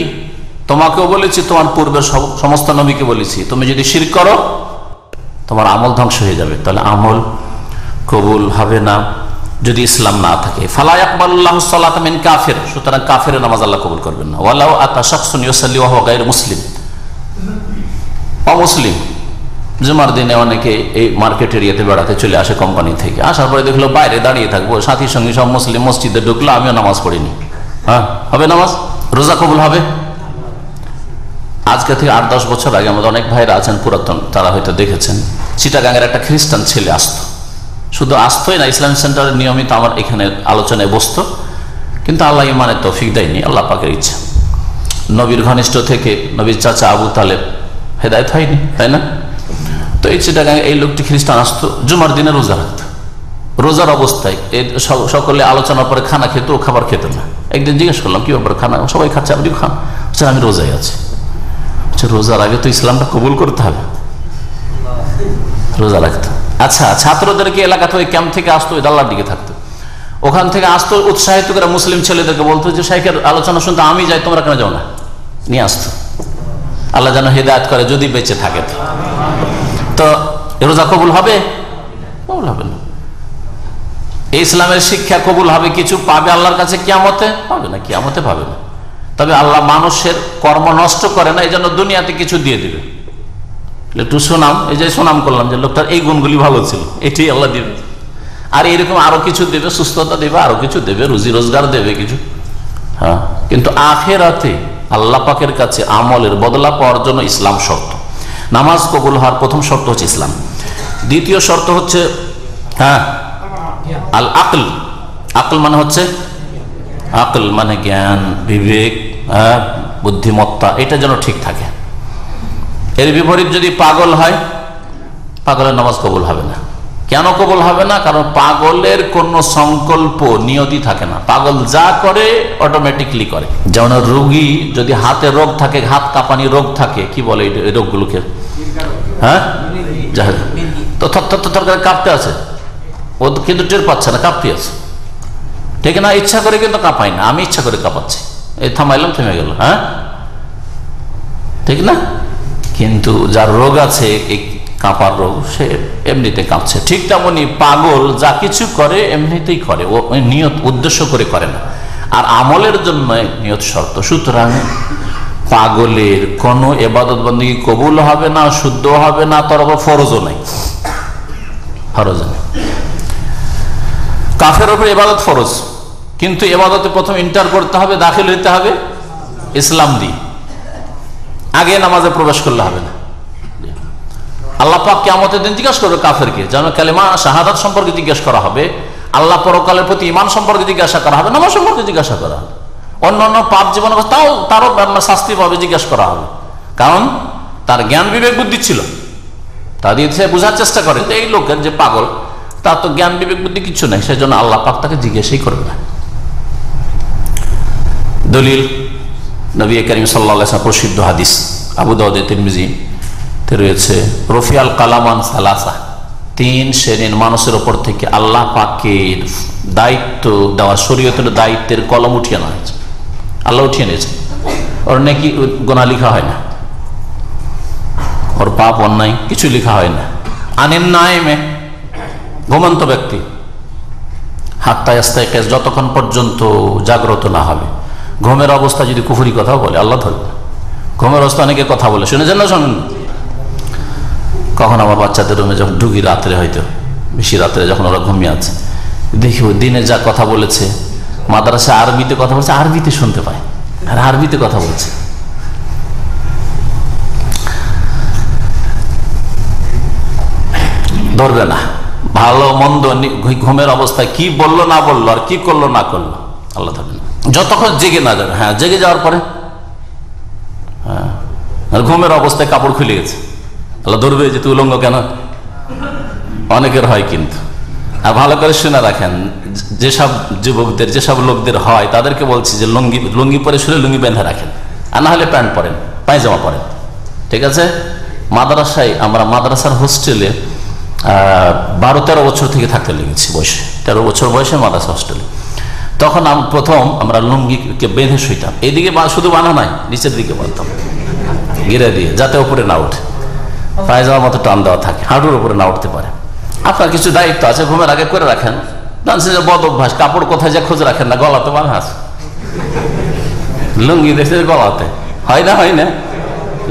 তোমাকেও বলেছি, তোমার পূর্বের সমস্ত নবীকে বলেছি, তুমি যদি শিরক করো তোমার আমল ধ্বংস হয়ে যাবে। তাহলে আমল কবুল হবে না যদি ইসলাম না থাকে। ফালা ইয়াকবালুল্লাহু সালাতা মিন কাফির, সুতরাং কাফিরের নামাজ আল্লাহ কবুল করবেন না। ওয়ালাউ আতা শাখসুন ইউসাল্লি ওয়া হুয়া গায়রু মুসলিম, অমুসলিম। জুমার দিনে অনেকে এই মার্কেট এরিয়াতে বেড়াতে চলে আসে কোম্পানি থেকে, আসার পরে দেখলো বাইরে দাঁড়িয়ে থাকবো, সাথীর সঙ্গে সব মুসলিম, মসজিদে ঢুকলো, আমিও নামাজ পড়িনি, হ্যাঁ হবে নামাজ? রোজা কবুল হবে? আজকে থেকে 8-10 বছর আগে আমাদের অনেক ভাইরা আছেন পুরাতন, তারা হয়তো দেখেছেন, চিটাগাঙ্গের একটা খ্রিস্টান ছেলে আসতো, শুধু আসতোই না, ইসলামিক সেন্টারে নিয়মিত আমার এখানে আলোচনায় বসতো, কিন্তু আল্লাহ ইমানের তৌফিক দেয়নি, আল্লাহ পাকের ইচ্ছা। নবীর ঘনিষ্ঠ থেকে নবীর চাচা আবু তালেব হেদায়েত হয়নি, তাই না? তো এই চিটাগাঙ্গে এই লোকটি খ্রিস্টান আসতো, জুমার দিনে রোজা রাখতো, রোজার অবস্থায় সকলে আলোচনার পরে খানা খেত, ও খাবার খেত না। একদিন জিজ্ঞেস করলাম, কি ব্যাপারে, খানা সবাই খাচ্ছে, আপনি খান? আমি রোজায় আছি। রোজার আগে তো ইসলামটা কবুল করতে হবে, রোজা রাখতো। আচ্ছা, ছাত্রদেরকে এলাকা থেকে, ক্যাম্প থেকে আসতো, আল্লাহর দিকে থাকতো, ওখান থেকে আসতো, উৎসাহিত করে মুসলিম ছেলেদেরকে বলতো যে শাইখের আলোচনা শুনতে আমি যাই, তোমরা কেন যাও না? নিয়ে আসতো। আল্লাহ যেন হেদায়েত করে, যদি বেঁচে থাকে। তো রোজা কবুল হবে? কবুল হবে না। ইসলামের শিক্ষা কবুল হবে, কিছু পাবে আল্লাহর কাছে কিয়ামতে? পাবে না, কিয়ামতে পাবে না। তবে আল্লাহ মানুষের কর্ম নষ্ট করে না, এই জন্য দুনিয়াতে কিছু দিয়ে দিবে, একটু সুনাম, এই যে সুনাম করলাম যে লোকটার এই গুণগুলি ভালো ছিল, এটাই আল্লাহ দিবে, আর এরকম আরো কিছু দেবে, সুস্থতা দেবে, আরো কিছু দেবে, রুজি রোজগার দেবে কিছু, হ্যাঁ। কিন্তু আখিরাতে আল্লাহ পাকের কাছে আমলের বদলা পাওয়ার জন্য ইসলাম শর্ত। নামাজ কবুল হওয়ার প্রথম শর্ত হচ্ছে ইসলাম। দ্বিতীয় শর্ত হচ্ছে আল আকল। আকল মানে হচ্ছে, আকল মানে জ্ঞান, বিবেক, বুদ্ধিমত্তা, এটা যেন ঠিক থাকে। এর বিপরীত যদি পাগল হয়, পাগলের নামাজ কবুল হবে না। কেন কবুল হবে না? কারণ পাগলের কোনো সংকল্প নিয়তি থাকে না, পাগল যা করে অটোমেটিকলি করে। যেমন রোগী যদি হাতে রোগ থাকে, হাত কাঁপানি রোগ থাকে, কি বলে এই রোগগুলোকে, হ্যাঁ, তো থর থর থর করে কাঁপতে আছে, ও কিন্তু টের পাচ্ছে না, কাঁপতে আছে। ঠিক না? ইচ্ছা করে কিন্তু কাঁপাই না, আমি ইচ্ছা করে কাঁপাচ্ছি, এই থামাইলাম, থেমে গেল, হ্যাঁ ঠিক না? কিন্তু যার রোগ আছে এই কাঁপার রোগ, সে এমনিতে কাঁপছে। ঠিক তেমনি পাগল যা কিছু করে এমনিতেই করে, ও নিয়ত উদ্দেশ্য করে করে না, আর আমলের জন্য নিয়ত শর্ত। সুতরাং পাগলের কোনো ইবাদত বন্দেগী কবুল হবে না, শুদ্ধ হবে না, তার উপর ফরজও নাই, ফরজ নেই। কাফের উপর ইবাদত ফরজ, কিন্তু ইবাদতে প্রথম ইন্টার করতে হবে, দাখিল হইতে হবে ইসলাম দিয়ে, আগে নামাজে প্রবেশ করলে হবে না। আল্লাহ পাক কিয়ামতের দিন জিজ্ঞাসা করবে কাফেরকে, যেন কালেমা শাহাদাত সম্পর্কে জিজ্ঞাসা করা হবে, আল্লাহ পরকালের প্রতি ঈমান সম্পর্কে জিজ্ঞাসা করা হবে, নামাজ সম্পর্কে জিজ্ঞাসা করা হবে, অন্যান্য পাপ জীবন তারও শাস্তি পাবে, জিজ্ঞাসা করা হবে। কারণ তার জ্ঞান বিবেক বুদ্ধি ছিল, তা দিয়ে সে বোঝার চেষ্টা করে। এই লোকের যে পাগল, তার তো জ্ঞান বিবেক বুদ্ধি কিছু নেই, সেই জন্য আল্লাহ পাক তাকে জিজ্ঞাসাই করবে না। দলিল নবী করিম সাল্লাল্লাহু আলাইহি ওয়াসাল্লাম প্রসিদ্ধ হাদিস, আবু দাউদ, তিরমিজিতে রয়েছে, রফিয়াল কালামান সালাসা, 3 শ্রেণীর মানুষের ওপর থেকে আল্লাহ পাকের দায়িত্ব দেওয়া, শরীয়তের দায়িত্বের কলম উঠিয়ে নেওয়া হয়েছে, আল্লাহ উঠিয়ে নিয়েছে। ওর নেকি গুনাহ লেখা হয় না, ওর পাপ অন্যায় কিছু লেখা হয় না। আনিন নাইমে, ঘুমন্ত ব্যক্তি, হাত্তা ইস্তাইকাজ, যতক্ষণ পর্যন্ত জাগ্রত না হবে। ঘুমের অবস্থা যদি কুফরি কথা বলে আল্লাহ ধরবে। ঘুমের অবস্থা অনেকে কথা বলে, শুনেছেন না? শোনেন? কখন আমার বাচ্চাদের রুমে যখন ঢুকি রাত্রে, হয়তো বেশি রাত্রে যখন ওরা ঘুমিয়ে আছে, দেখি ওই দিনে যা কথা বলেছে, মাদ্রাসা আরবিতে কথা বলছে, আরবিতে শুনতে পায়, আর আরবিতে কথা বলছে। ধরবে না। ভালো মন্দ ঘুমের অবস্থায় কি বললো না বললো, আর কি করলো না করলো, আল্লাহ ধরবে না, যতক্ষণ জেগে না যাবে। হ্যাঁ, জেগে যাওয়ার পরে, হ্যাঁ, ঘুমের অবস্থায় কাপড় খুলে গেছে, আল্লাহ ধরবে যে তুই উলঙ্গ কেন? অনেকের হয় কিন্তু। আর ভালো করে শুনে রাখেন, যেসব যুবকদের, যেসব লোকদের হয়, তাদেরকে বলছি যে লুঙ্গি পরে শুলে লুঙ্গি বেঁধে রাখেন, আর না হলে প্যান্ট পরেন, পায়জামা পরেন, ঠিক আছে? মাদ্রাসায়, আমরা মাদ্রাসার হোস্টেলে 12-13 বছর থেকে থাকতে লেগেছি, বয়সে 13 বছর বয়সে মাদ্রাসা হোস্টেলে। তখন প্রথম আমরা লুঙ্গিকে বেঁধে শুইতাম, এইদিকে শুধু বানা নাই, নিচের দিকে বাঁধতাম ঘিরে দিয়ে, যাতে উপরে না উঠে, পায়জামার মতো টান দেওয়া থাকে, হাঁটুর উপরে না উঠতে পারে। আপনার কিছু দায়িত্ব আছে, ঘুমের আগে করে রাখেন। বদ অভ্যাস, কাপড় কোথায় যা খোঁজ রাখেন না, গলাতে বাঁধা আছে, লুঙ্গি দেখতে গলাতে হয় না, হয় না,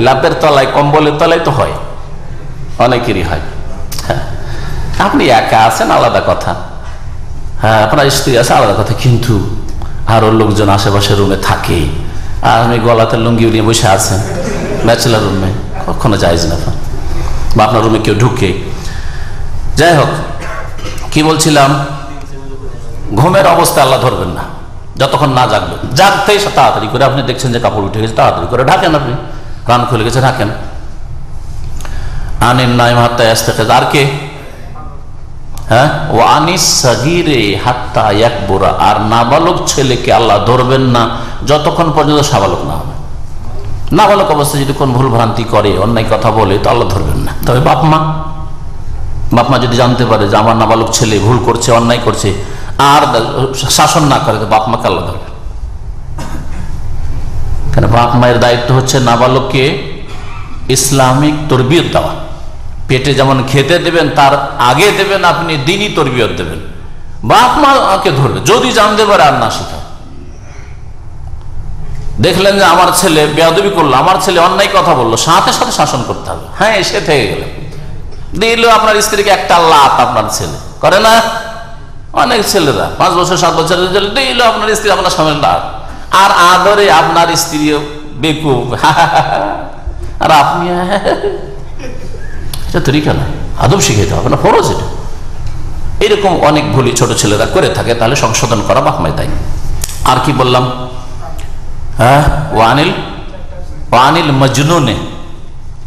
লাপের তলায়, কম্বলের তলায় তো হয়, অনেকেরই হয়। হ্যাঁ, আপনি একা আছেন আলাদা কথা, হ্যাঁ, আপনার স্ত্রী আছে আলাদা কথা, কিন্তু আরো লোকজন আশেপাশে রুমে থাকে, আর আপনি গলাতে লুঙ্গি নিয়ে বসে আছেন ব্যাচেলার রুমে, কখনো যাইজ না। বা আপনার রুমে কেউ ঢুকে, যাই হোক, কি বলছিলাম, ঘুমের অবস্থায় আল্লাহ ধরবেন না যতক্ষণ না জাগবে। জাগতেই তাড়াতাড়ি করে, আপনি দেখছেন যে কাপড় উঠে গেছে, তাড়াতাড়ি করে ঢাকেন, আপনি রান খুলে গেছে ঢাকেন। আনিন নাইম হাত্তা ইস্তাইকাজ, আর কে? হ্যাঁ, ও আনিস সাগীরে হাত্তা ইয়াকবুরা, আর নাবালক ছেলেকে আল্লাহ ধরবেন না যতক্ষণ পর্যন্ত সাবালক না হবে। নাবালক অবস্থায় যদি কোন ভুল ভ্রান্তি করে, অন্যায় কথা বলে, তো আল্লাহ ধরবেন না। তবে বাপ মা যদি জানতে পারে যে আমার নাবালক ছেলে ভুল করছে, অন্যায় করছে, আর শাসন না করে, তো বাপ মাকে আল্লাহ ধরবে। কেন? বাপ মায়ের দায়িত্ব হচ্ছে নাবালককে ইসলামিক তরবিয়ত দেওয়া। পেটে যেমন খেতে দেবেন, তার আগে দেবেন আপনি দ্বীনি তরবিয়ত দেবেন। বাপ মাকে ধরবে, যদি জানতে পারে আর না শিখা। দেখলেন যে আমার ছেলে বেয়াদবি করলো, আমার ছেলে অন্যায় কথা বললো, সাথে সাথে শাসন করতে হবে। হ্যাঁ, এসে থেকে গেলেন, দিল আপনার স্ত্রীকে একটা লাত, আপনার ছেলে করে না? অনেক ছেলেরা 5 বছর 7 বছরের ছেলে দিল আপনার স্ত্রী আপনার সামনে লাত, আর আদরে আপনার স্ত্রীও বেকুব, আর আপনি এটা তরিকা না, আদব শিখাইতে হবে না, ফরজ এটা। এরকম অনেক ভুলই ছোট ছেলেরা করে থাকে, তাহলে সংশোধন করা বাপ মায়ের দায়িত্ব। আর কি বললাম? হ্যাঁ, ওয়ানিল মজনুনে,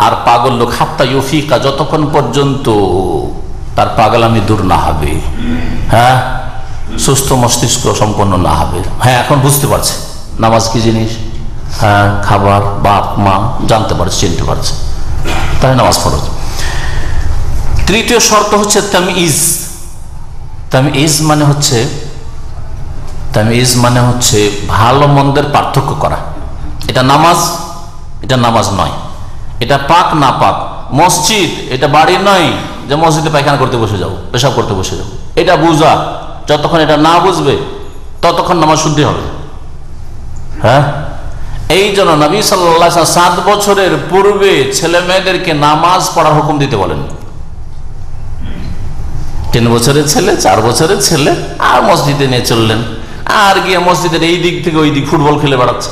আর পাগল লোক, হাত্তা ইউফিকা, যতক্ষণ পর্যন্ত তার পাগলামি দূর না হবে, হ্যাঁ, সুস্থ মস্তিষ্ক সম্পন্ন না হবে। হ্যাঁ, এখন বুঝতে পারছে নামাজ কি জিনিস, হ্যাঁ, খাবার, বাপ মা জানতে পারছে, চিনতে পারছে, তাই নামাজ ফরজ। তৃতীয় শর্ত হচ্ছে তামইজ। তামইজ মানে হচ্ছে তামিজ মানে হচ্ছে ভালো মন্দের পার্থক্য করা। এটা নামাজ, এটা নামাজ নয়। এটা পাক না পাক, মসজিদ এটা বাড়ি নয় যে মসজিদে পায়খানা করতে বসে যাবো, পেশাব করতে বসে যাবো। এটা বুঝা, যতক্ষণ এটা না বুঝবে ততক্ষণ নামাজ শুদ্ধি হবে। হ্যাঁ, এই জন্য নবী সাল্লাল্লাহু আলাইহি ওয়াসাল্লাম 7 বছরের পূর্বে ছেলে মেয়েদেরকে নামাজ পড়ার হুকুম দিতে বলেন। 3 বছরের ছেলে, 4 বছরের ছেলে আর মসজিদে নিয়ে চললেন, আর গিয়ে মসজিদের এই দিক থেকে ওই দিক ফুটবল খেলে বেড়াচ্ছে।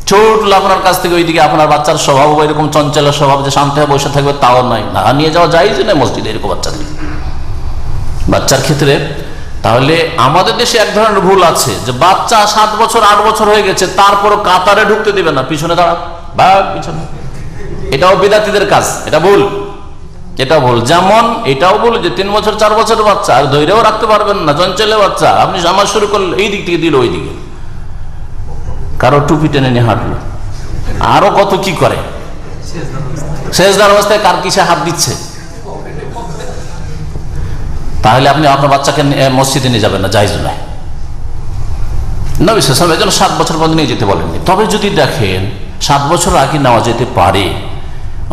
ছুটলো আপনার কাছ থেকে ওইদিকে, আপনার বাচ্চার স্বভাব এরকম চঞ্চল স্বভাব যে শান্ত হয়ে বসে থাকবে তাও নয়, না নিয়ে যাওয়া যায় যে না মসজিদে এরকম বাচ্চার ক্ষেত্রে। তাহলে আমাদের দেশে এক ধরনের ভুল আছে যে বাচ্চা 7 বছর 8 বছর হয়ে গেছে তারপরও কাতারে ঢুকতে দিবে না, পিছনে দাঁড়া বা পিছনে। এটাও বিদাতীদের কাজ, এটা ভুল, এটা ভুল। যেমন এটাও ভুল যে 3 বছর 4 বছরের বাচ্চা আর ধৈর্যও রাখতে পারবেন না, চঞ্চলে বাচ্চা, আপনি জামা শুরু করলে এই দিক থেকে দিল ওই দিকে, কারো টুপি টেনে নিয়ে হাঁটলো, আরো কত কি করে, সেজদার অবস্থায় কার কিসে হাত দিচ্ছে। তাহলে আপনি আপনার বাচ্চাকে মসজিদে নিয়ে যাবেন না, জায়েজ নয়। নবী সাল্লাল্লাহু আলাইহি ওয়াসাল্লাম এজন্য 7 বছর পর্যন্ত নিয়ে যেতে বলেননি। তবে যদি দেখেন 7 বছর আগে নেওয়া যেতে পারে,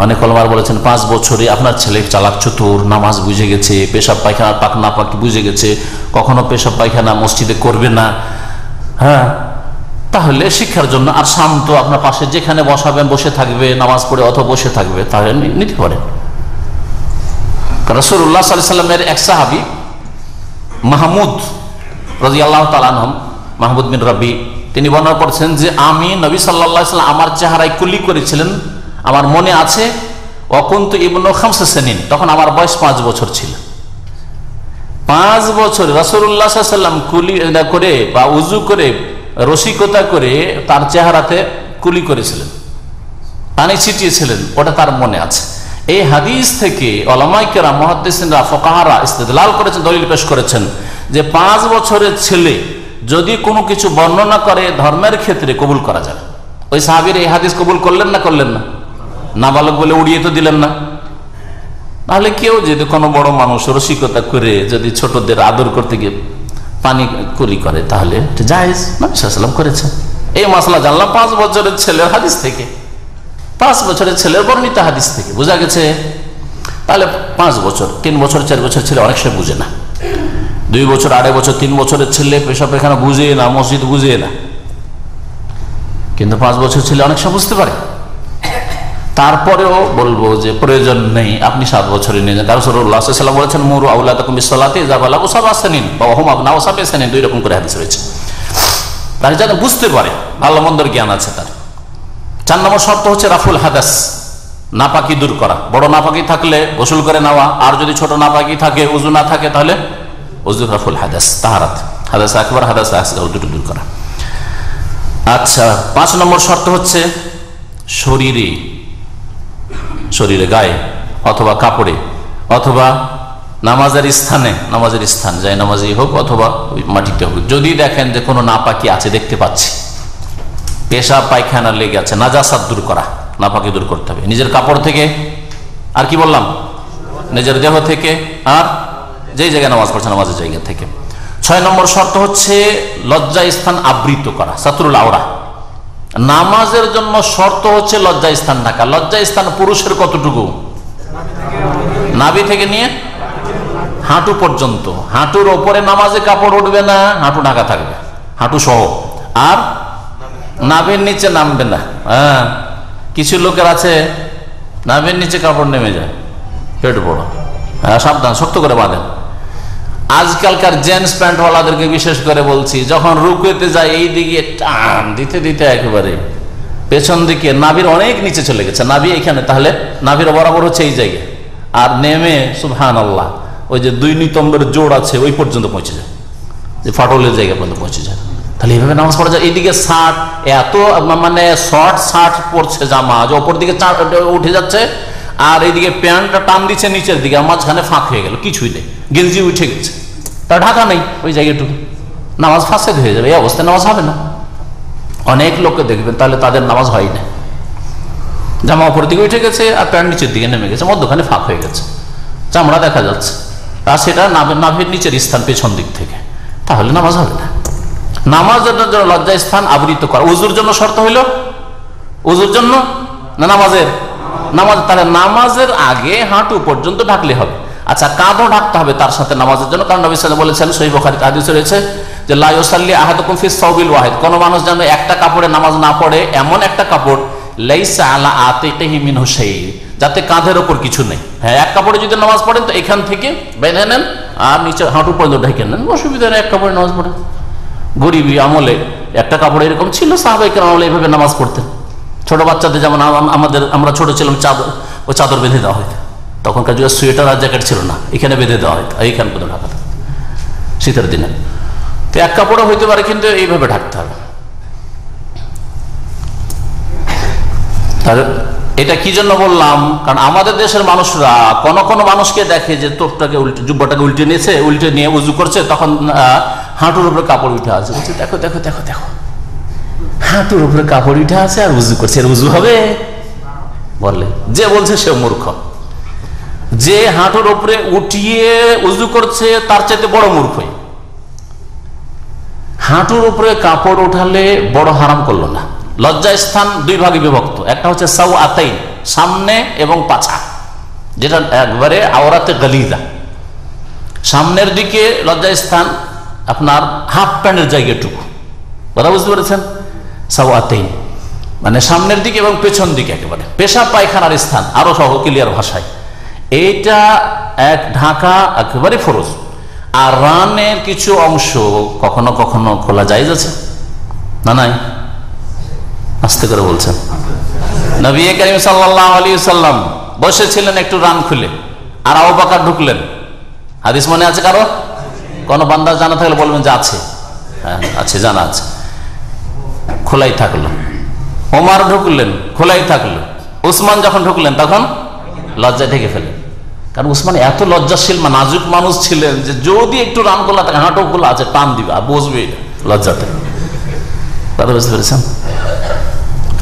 অনেক ওলামা বলেছেন 5 বছরে আপনার ছেলে চালাক চতুর, নামাজ বুঝে গেছে, পেশাব পায়খানা পাক না পাক বুঝে গেছে, কখনো পেশাব পায়খানা মসজিদে করবে না, হ্যাঁ, তাহলে শিক্ষার জন্য আর শান্ত আপনার পাশে যেখানে বসাবেন বসে থাকবে, নামাজ পড়ে অথবা বসে থাকবে, তাহলে নিতে পারেন। রাসূলুল্লাহ সাল্লাল্লাহু আলাইহি ওয়াসাল্লামের এক সাহাবী মাহমুদ রাদিয়াল্লাহু তাআলা আনহু, মাহমুদ বিন রাবি, তিনি বর্ণনা করছেন যে আমি নবী সাল্লাল্লাহু আলাইহি ওয়াসাল্লাম আমার চেহারায় কুলি করেছিলেন, আমার মনে আছে। ওয়াকুনতু ইবনু 5 সিনিন, তখন আমার বয়স 5 বছর ছিল। 5 বছর রাসূলুল্লাহ সাল্লাল্লাহু আলাইহি ওয়াসাল্লাম কুলি করে বা উযু করে রসিকতা করে তার চেহারাতে কুলি করেছিলেন, পানি ছিটিয়েছিলেন, ওটা তার মনে আছে। এই হাদিস থেকে উলামায়ে কেরাম, মুহাদ্দিসিনরা, ফুকাহারা ইস্তেদলাল করেছেন, দলিল পেশ করেছেন যে 5 বছরের ছেলে যদি কোনো কিছু বর্ণনা করে ধর্মের ক্ষেত্রে কবুল করা যাবে। ওই সাহাবীর এই হাদিস কবুল করলেন না করলেন না? নাবালক বলে উড়িয়ে তো দিলেন না। তাহলে কেউ যদি কোনো বড় মানুষ রসিকতা করে যদি ছোটদের আদর করতে গিয়ে পানি কুলি করে তাহলে জায়েজ, নবী সাল্লাল্লাহু আলাইহি ওয়াসাল্লাম করেছেন। এই মাসলা জানলাম 5 বছরের ছেলের হাদিস থেকে, 5 বছরের ছেলের বর্ণিত হাদিস থেকে বোঝা গেছে। তাহলে 5 বছর, 3 বছর 4 বছর ছেলে অনেক সময় বুঝে না, 2 বছর 2.5 বছর 3 বছরের ছেলে পেশাব পায়খানা বুঝে না, মসজিদ বুঝে না, কিন্তু 5 বছর ছেলে অনেক সময় বুঝতে পারে। তারপরেও বলবো যে প্রয়োজন নেই, আপনি 7 বছরে নিয়ে যান। কারণ রাসূলুল্লাহ সাল্লাল্লাহু আলাইহি ওয়াসাল্লাম বলেছেন মুরু আওলাদাকুম বিসসালাতি ইযা বালাগু 7 সিনিন ওয়া হুম আবনাউ 7 সিনিন, 2 রকম করে হাদিস রয়েছে। তাই যেন বুঝতে পারে, ভালো মন্দের জ্ঞান আছে তার। 4 নম্বর শর্ত হচ্ছে রাফুল হাদাস, নাপাকি দূর করা। বড় নাপাকি থাকলে গোসল করে নেওয়া, আর যদি ছোট নাপাকি থাকে, উযু না থাকে, তাহলে উযু, রাফুল হাদাস, তাহারাত, হাদাস আকবার হাদাস আসগর দুটো দূর করা। আচ্ছা, 5 নম্বর শর্ত হচ্ছে শরীরে গায়ে অথবা কাপড়ে অথবা নামাজের স্থান যায় নামাজি হোক অথবা মাটিতে হোক, যদি দেখেন যে কোনো নাপাকি আছে, দেখতে পাচ্ছি পেশাব পায়খানা লেগে আছে, নাজাসাত দূর করা, নাপাকি দূর করতে হবে নিজের কাপড় থেকে, আর কি বললাম, নিজের দেহ থেকে, আর যেই জায়গায় নামাজ পড়ছে নামাজের জায়গা থেকে। 6 নম্বর শর্ত হচ্ছে লজ্জা স্থান আবৃত করা, সাতরুল আওরা। নামাজের জন্য শর্ত হচ্ছে লজ্জা স্থান ঢাকা। লজ্জা স্থান পুরুষের কতটুকু? নাভি থেকে নিয়ে হাঁটু পর্যন্ত। হাঁটুর ওপরে নামাজে কাপড় উঠবে না, হাঁটু ঢাকা থাকবে, হাঁটু সহ, আর নাভির নিচে নামবে না। হ্যাঁ, কিছু লোকের আছে নাভির নিচে কাপড় নেমে যায়, পেট বড়, সাবধান, শক্ত করে বাঁধেন। আজকালকার জেন্টস প্যান্টওয়ালাদেরকে বিশেষ করে বলছি, যখন রুকুতে যায় এই দিকে টান দিতে দিতে একেবারে পেছন দিকে নাভির অনেক নিচে চলে গেছে, নাভি এখানে, তাহলে নাভির বরাবর হচ্ছে এই জায়গায়, আর নেমে সুবহানাল্লাহ ওই যে 2 নিতম্বের জোড় আছে ওই পর্যন্ত পৌঁছে যায়, যে ফাটলের জায়গা পর্যন্ত পৌঁছে যায়। তাহলে এইভাবে নামাজ পড়া যায়। এইদিকে শার্ট, এত মানে শর্ট শার্ট পরছে, জামা যে ওপর দিকে উঠে যাচ্ছে, আর এইদিকে প্যান্টটা টান দিচ্ছে নিচের দিকে, মাঝখানে ফাঁক হয়ে গেল, কিছুই নেই, গেঞ্জি উঠে গেছে, তার ঢাকা নেই ওই জায়গাটুকু, নামাজ ফাঁসেদ হয়ে যাবে। এই অবস্থায় নামাজ হবে না। অনেক লোককে দেখবেন তাহলে তাদের নামাজ হয় না, জামা উপর দিকে উঠে গেছে আর প্যান্ট নিচের দিকে নেমে গেছে, মধ্যখানে ফাঁক হয়ে গেছে, চামড়া দেখা যাচ্ছে, আর সেটা নাভির নিচের স্থান পেছন দিক থেকে, তাহলে নামাজ হবে না। নামাজের জন্য লজ্জাস্থান আবৃত করা উজুর জন্য শর্ত হইল, উজুর জন্য না নামাজের? নামাজ, তাহলে নামাজের আগে হাঁটু পর্যন্ত ঢাকলে হবে। আচ্ছা, কাঁধও ঢাকতে হবে তার সাথে নামাজের জন্য, কারণ নবী সাল্লাল্লাহু আলাইহি ওয়াসাল্লাম বলেছেন, সহিহ বুখারীতে হাদিস রয়েছে যে লা ইউসাল্লি আহাদুকুম ফি সাওবিল ওয়াহিদ, কোন মানুষ যেন একটা কাপড়ে নামাজ না পড়ে, এমন একটা কাপড় লাইসা আলা আতিকিহি মিনহু শাই, যাতে কাঁধের ওপর কিছু নেই। হ্যাঁ, এক কাপড়ে যদি নামাজ পড়েন তো এখান থেকে বেঁধে নেন আর নিচে হাঁটু পর্যন্ত ঢেকে নেন, অসুবিধা নেই, এক কাপড়ে নামাজ পড়েন। গরিবী আমলে একটা কাপড় এরকম ছিল, সাহাবায়ে কেরাম আমলে এইভাবে নামাজ পড়তেন। ছোট বাচ্চাদের যেমন আমরা ছোট ছিলাম, চাদর বেঁধে দেওয়া হইতো, তখনকার যুগে সোয়েটার আর জ্যাকেট ছিল না, এখানে বেঁধে দেওয়া হইতো, এইখান পর্যন্ত ঢাকা থাকতো শীতের দিনে। তো এক কাপড়ও হইতে পারে, কিন্তু এইভাবে ঢাকতে হবে। তাহলে এটা কি জন্য বললাম, কারণ আমাদের দেশের মানুষরা কোন কোন মানুষকে দেখে যে তোপটাকে উল্টে, জুব্বাটাকে উল্টে নিয়েছে, উল্টে নিয়ে উজু করছে, তখন হাঁটুর উপরে কাপড় উঠে আছে, বলছে দেখো দেখো দেখো দেখো, হাঁটুর উপরে কাপড় উঠে আছে আর উজু করছে, এর উজু হবে? বলে যে বলছে সে মূর্খ। যে হাঁটুর উপরে উঠিয়ে উজু করছে তার চাইতে বড় মূর্খই। হাঁটুর উপরে কাপড় উঠালে বড় হারাম করলো না। লজ্জা স্থান দুই ভাগে বিভক্ত, একটা হচ্ছে সাউ আতাইন, সামনে এবং পাছা, যেটা একবারে আওরাতে গালিজা। সামনের দিকে লজ্জা স্থান আপনার হাফ প্যান্টের জায়গাটুকু, কথা বুঝতে পেরেছেন? সাউ আতাইন মানে সামনের দিকে এবং পেছন দিকে একেবারে পেশাব পায়খানার স্থান, আরো সহ ক্লিয়ার ভাষায় এইটা এক ঢাকা একেবারে ফরজ। আর রানের কিছু অংশ কখনো কখনো খোলা জায়েজ আছে না? নাই? আস্তে করে বলছেন। নবী করিম সাল্লাল্লাহু আলাইহি ওয়াসাল্লাম বসেছিলেন একটু রান খুলে, আর আবু বকর ঢুকলেন। হাদিস মনে আছে কারো? কোন বান্দা জানা থাকলে বলবেন যে আছে। হ্যাঁ আছে, জানা আছে। খোলাই থাকলো। ওমর ঢুকলেন, খোলাই থাকলো। উসমান যখন ঢুকলেন তখন লজ্জায় ঢেকে ফেলেন, কারণ উসমান এত লজ্জাশীল নাজুক মানুষ ছিলেন যে যদি একটু রান খোলা থাকে, হাঁটু খোলা আছে, টান দিবে আর বসবে লজ্জাতে। কথা বুঝতে পেরেছেন?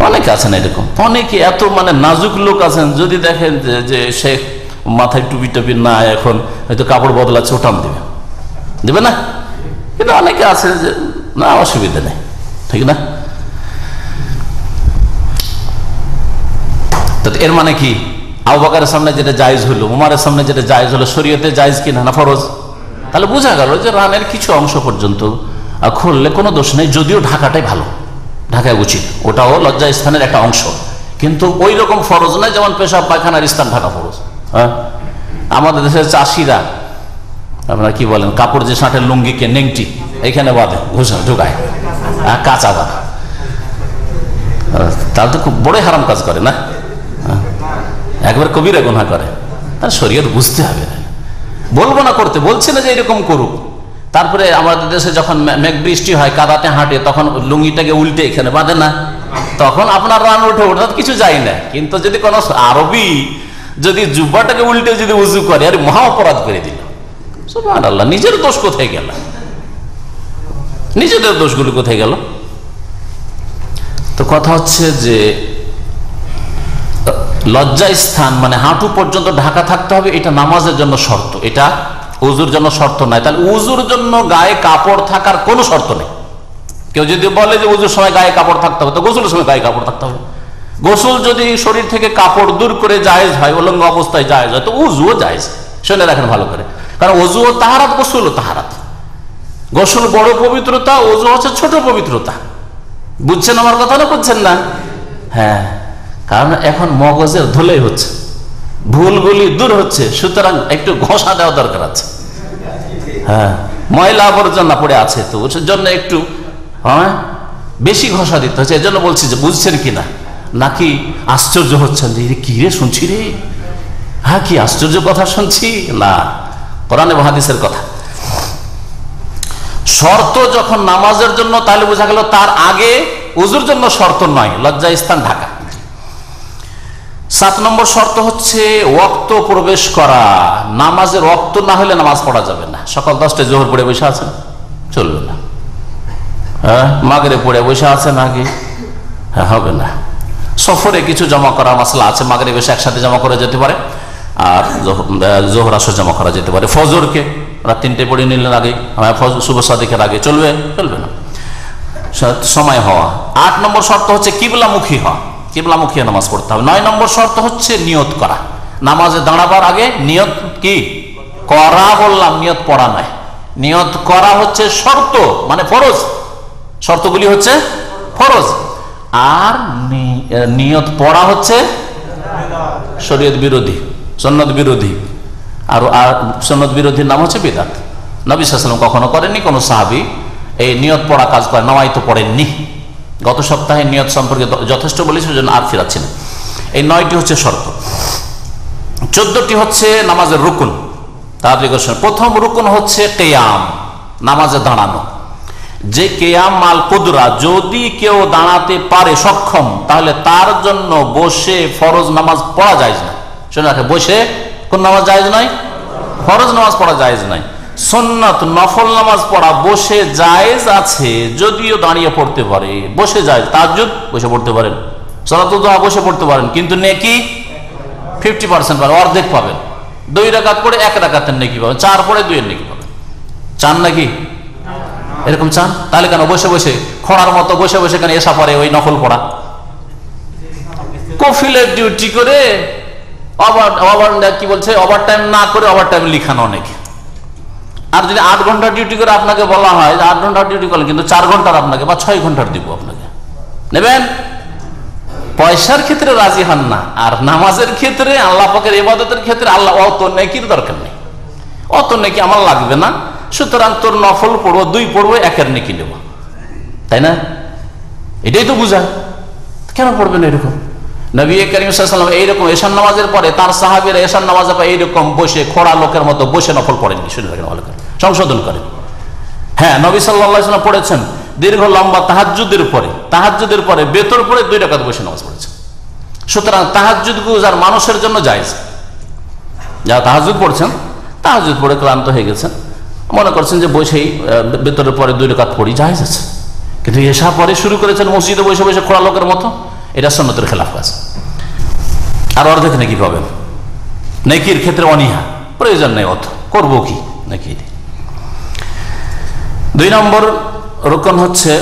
অনেকে আছেন এরকম, অনেকে এত নাজুক লোক আছেন, যদি দেখেন যে সে মাথায় টুপি টুপি না, এখন হয়তো কাপড় বদলাচ্ছে, ও টান দিবে, দিবে না? কিন্তু অনেকে আছে যে না, অসুবিধা নেই, ঠিক না? এর মানে কি, আবু বকরের সামনে যেটা জায়েজ হলো, উমরের সামনে যেটা জায়েজ হলো, শরীয়তে জায়েজ কিনা না ফরজ? তাহলে বোঝা গেল যে রানের কিছু অংশ পর্যন্ত খুললে কোনো দোষ নেই, যদিও ঢাকাটাই ভালো, ঢাকায় উচিত, ওটাও লজ্জা স্থানের একটা অংশ, কিন্তু ওই রকম ফরজ নয় যেমন পেশাব পায়খানার স্থান ঢাকা ফরজ। হ্যাঁ, আমাদের দেশের চাষিরা আপনারা কি বলেন, কাপড় যে ষাটের লুঙ্গিকে নেংটি এখানে বাঁধে, ঘুষা ঢুকায়, কাঁচা বাঁধা, তাহলে তো খুব বড় হারাম কাজ করে না, একবার কবিরা গুনাহ করে। তার শরীয়ত বুঝতে হবে, বলবো না করতে, বলছে না যে এরকম করুক। তারপরে আমাদের দেশে যখন মেঘ বৃষ্টি হয়, কাদাতে হাঁটে, তখন লুঙ্গিটাকে উল্টে এখানে বাঁধে না, তখন আপনার রান উঠে ওঠা কিছু যায় না। কিন্তু যদি কোনো আরবি যদি জুব্বাটাকে উল্টে যদি উজু করে, আর মহা অপরাধ করে দিল, সুবহানাল্লাহ, নিজের দোষ কোথায় গেল? নিজেদের দোষগুলো কোথায় গেল? তো কথা হচ্ছে যে লজ্জা স্থান হাঁটু পর্যন্ত ঢাকা থাকতে হবে, এটা নামাজের জন্য শর্ত, এটা উজুর জন্য শর্ত নাই। তাহলে উজুর জন্য গায়ে কাপড় থাকার কোনো শর্ত নেই। কেউ যদি বলে যে উজুর সময় গায়ে কাপড় থাকতে হবে, তো গোসলের সময় গায়ে কাপড় থাকতে হবে। গোসল যদি শরীর থেকে কাপড় দূর করে জায়েজ হয়, উলঙ্গ অবস্থায় জায়েজ হয়, তো উজুও জায়েজ। শুনে রাখেন ভালো করে, কারণ উজুও তাহারাত, গোসলও তাহারাত। গোসল বড় পবিত্রতা, উজু হচ্ছে ছোট পবিত্রতা। বুঝছেন আমার কথা না? বুঝছেন না? হ্যাঁ, কারণ এখন মগজের ধুলাই হচ্ছে, ভুলগুলি দূর হচ্ছে, সুতরাং একটু ঘষা দেওয়া দরকার আছে। হ্যাঁ, ময়লা আবর্জনা পড়ে আছে, তো ওর জন্য একটু বেশি ঘষা দিতে হচ্ছে। এই জন্য বলছি যে বুঝছেন কিনা, নাকি আশ্চর্য হচ্ছেন যে কি রে শুনছি রে, হ্যাঁ কি আশ্চর্য কথা শুনছি? না, কোরআন এবং হাদিসের কথা। শর্ত যখন নামাজের জন্য, তাহলে বোঝা গেল তার আগে উজুর জন্য শর্ত নয় লজ্জা স্থান ঢাকা। 7 নম্বর শর্ত হচ্ছে ওয়াক্ত প্রবেশ করা। নামাজের ওয়াক্ত না হলে নামাজ পড়া যাবে না। সকাল 10টায় জোহর পড়ে বসে আছেন, চলবে না। হ্যাঁ, মাগরিব পড়ে বসে আছেন আগে, হ্যাঁ হবে না। সফরে কিছু জমা করার মাসলা আছে, মাগরিব এসে একসাথে জমা করা যেতে পারে, আর জোহর আসর জমা করা যেতে পারে। ফজরকে রাত 3টায় পড়ে নিলেন আগে, শুভ সাদিকের আগে, চলবে? চলবে না। সময় হওয়া। 8 নম্বর শর্ত হচ্ছে কিবলামুখী হওয়া, কিবলামুখী নামাজ পড়তে হবে। 9 নম্বর শর্ত হচ্ছে নিয়ত করা, নামাজে দাঁড়াবার আগে নিয়ত কি করা, বললাম নিয়ত পড়া নয়, নিয়ত করা হচ্ছে শর্ত, মানে ফরজ, শর্তগুলি হচ্ছে ফরজ, আর নিয়ত পড়া হচ্ছে শরীয়ত বিরোধী, সুন্নাত বিরোধী। আর সুন্নাত বিরোধীর নাম হচ্ছে বিদআত। নবী সাল্লাল্লাহু আলাইহি ওয়াসাল্লাম কখনো করেননি, কোন সাহাবী এই নিয়ত পড়া কাজ করে নওয়াই তো পড়েননি। গত সপ্তাহে নিয়ত সম্পর্কে যথেষ্ট বলেছি, সেজন্য আর ফিরাচ্ছি না। এই 9টি হচ্ছে শর্ত। 14টি হচ্ছে নামাজের রুকুন। তাড়াতাড়ি করছেন। প্রথম রুকুন হচ্ছে কিয়াম, নামাজে দাঁড়ানো। যে কিয়াম মাল কুদরা, যদি কেউ দাঁড়াতে পারে, সক্ষম, তাহলে তার জন্য বসে ফরজ নামাজ পড়া জায়েজ না। শুনে রাখে, বসে কোন নামাজ জায়েজ নয়? ফরজ নামাজ পড়া জায়েজ নয়। সুন্নাত নফল নামাজ পড়া বসে জায়েজ আছে, যদিও দাঁড়িয়ে পড়তে পারে, বসে জায়েজ। তাহাজ্জুদ বসে পড়তে পারেন, সালাতুল দুহা বসে পড়তে পারেন, কিন্তু নেকি 50% পাবেন, অর্ধেক পাবেন। 2 রাকাত পড়ে 1 রাকাতের নেকি পাবেন, 4 পড়ে 2 এর নেকি পাবেন। চান নাকি এরকম? চান? তাহলে কেন বসে বসে খোঁড়ার মতো বসে বসে কেন এসা পড়ে ওই নফল পড়া? কফিলের ডিউটি করে কি বলছে, ওভার টাইম না করে ওভার টাইম লিখানো অনেকে। আর যদি 8 ঘন্টার ডিউটি করে আপনাকে বলা হয় 8 ঘন্টার ডিউটি করেন, কিন্তু 4 ঘন্টার আপনাকে বা 6 ঘন্টার দিব আপনাকে, নেবেন? পয়সার ক্ষেত্রে রাজি হন না, আর নামাজের ক্ষেত্রে, আল্লাহ পাকের ইবাদতের ক্ষেত্রে আল্লাহ অত নেকির দরকার নেই, অত নেকি আমার লাগবে না, সুতরাং তোর নফল পড়বো 2 পড়বো 1 নেকি নেব, তাই না? এটাই তো বুঝায়। কেন পড়বেন এরকম? নবী করিম সাল্লাল্লাহু আলাইহি ওয়াসাল্লাম এইরকম এশার নামাজের পরে তার সাহাবীরা এশার নামাজের পরে এইরকম বসে খোড়া লোকের মতো বসে নফল পড়েননি। শুনে রাখেন, ভালো করে সংশোধন করেন। হ্যাঁ, নবী সাল্লাল্লাহু আলাইহি ওয়াসাল্লাম পড়েছেন দীর্ঘ লম্বা তাহাজ্জুদের পরে বেতর পরে 2 রাকাত বসে নামাজ পড়েছেন। সুতরাং তাহাজ্জুদ গুজার মানুষের জন্য জায়েজ। যারা তাহাজ্জুদ পড়ছেন, তাহাজ্জুদ পড়ে ক্লান্ত হয়ে গেছেন, মনে করছেন যে বসেই বেতরের পরে 2 রাকাত পড়ি, জায়েজ আছে। কিন্তু এশা পরে শুরু করেছেন মসজিদে বসে বসে খোড়া লোকের মতো, এটা সুন্নতের খেলাফ কাজ। আর অর্ধেক নেকি পাবেন। নেকির ক্ষেত্রে অনীহা, প্রয়োজন নেই, অত করবো কি নাকি। 2 নম্বর রুকন হচ্ছে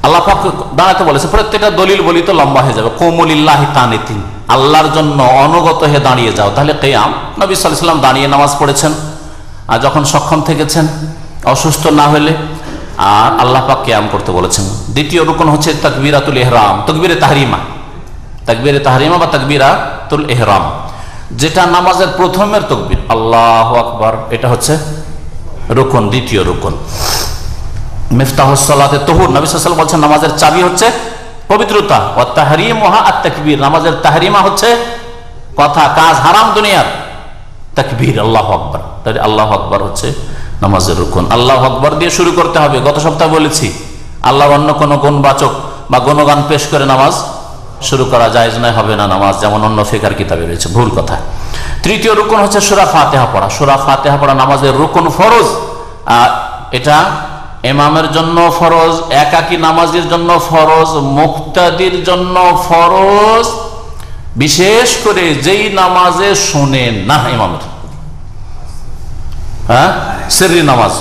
আল্লাহ পাক দাঁড়াতে বলেছে, প্রত্যেকটা দলিল বলি তো লম্বা হয়ে যাবে। কুমুলিল্লাহি কানিতিন, আল্লাহর জন্য অনুগত হয়ে দাঁড়িয়ে যাও। তাহলে কিয়াম, নবী সাল্লাল্লাহু আলাইহি ওয়াসাল্লাম দাঁড়িয়ে নামাজ পড়েছেন, আর যখন সক্ষম থেকেছেন, অসুস্থ না হলে, আর আল্লাহ পাক কিয়াম করতে বলেছেন। দ্বিতীয় রুকন হচ্ছে তাকবীরাতুল ইহরাম, তাকবীরে তাহরিমা, তাকবীরে তাহরিমা বা তাকবীরাতুল ইহরাম, যেটা নামাজের প্রথমের তাকবীর, আল্লাহু আকবার, এটা হচ্ছে রুকন, দ্বিতীয় রুকন। মিফতাহুস সালাতে তুহুর, নবী সাল্লাল্লাহু আলাইহি ওয়াসাল্লাম বলেছেন নামাজের চাবি হচ্ছে পবিত্রতা। ওয়া তাহরিমুহা আত-তাকবীর, নামাজের তাহরিমা হচ্ছে কথা কাজ হারাম দুনিয়ার, তাকবীর আল্লাহু আকবার। তাহলে আল্লাহু আকবার হচ্ছে নামাজের রুকন। আল্লাহু আকবার দিয়ে শুরু করতে হবে। গত সপ্তাহে বলেছি আল্লাহর অন্য কোনো গুণবাচক বা গুণগান পেশ করে নামাজ শুরু করা জায়েজ নয়, হবে না নামাজ, যেমন অন্য ফিকহের কিতাবে রয়েছে, ভুল কথা। তৃতীয় রুকন হচ্ছে সূরা ফাতিহা পড়া। সূরা ফাতিহা পড়া নামাজের রুকন, ফরজ। এটা ইমামের জন্য ফরজ, একাকী নামাজীর জন্য ফরজ, মুক্তাদির জন্য ফরজ, বিশেষ করে যেই নামাজে শোনেন না ইমামের, হ্যাঁ, সিররি নামাজ,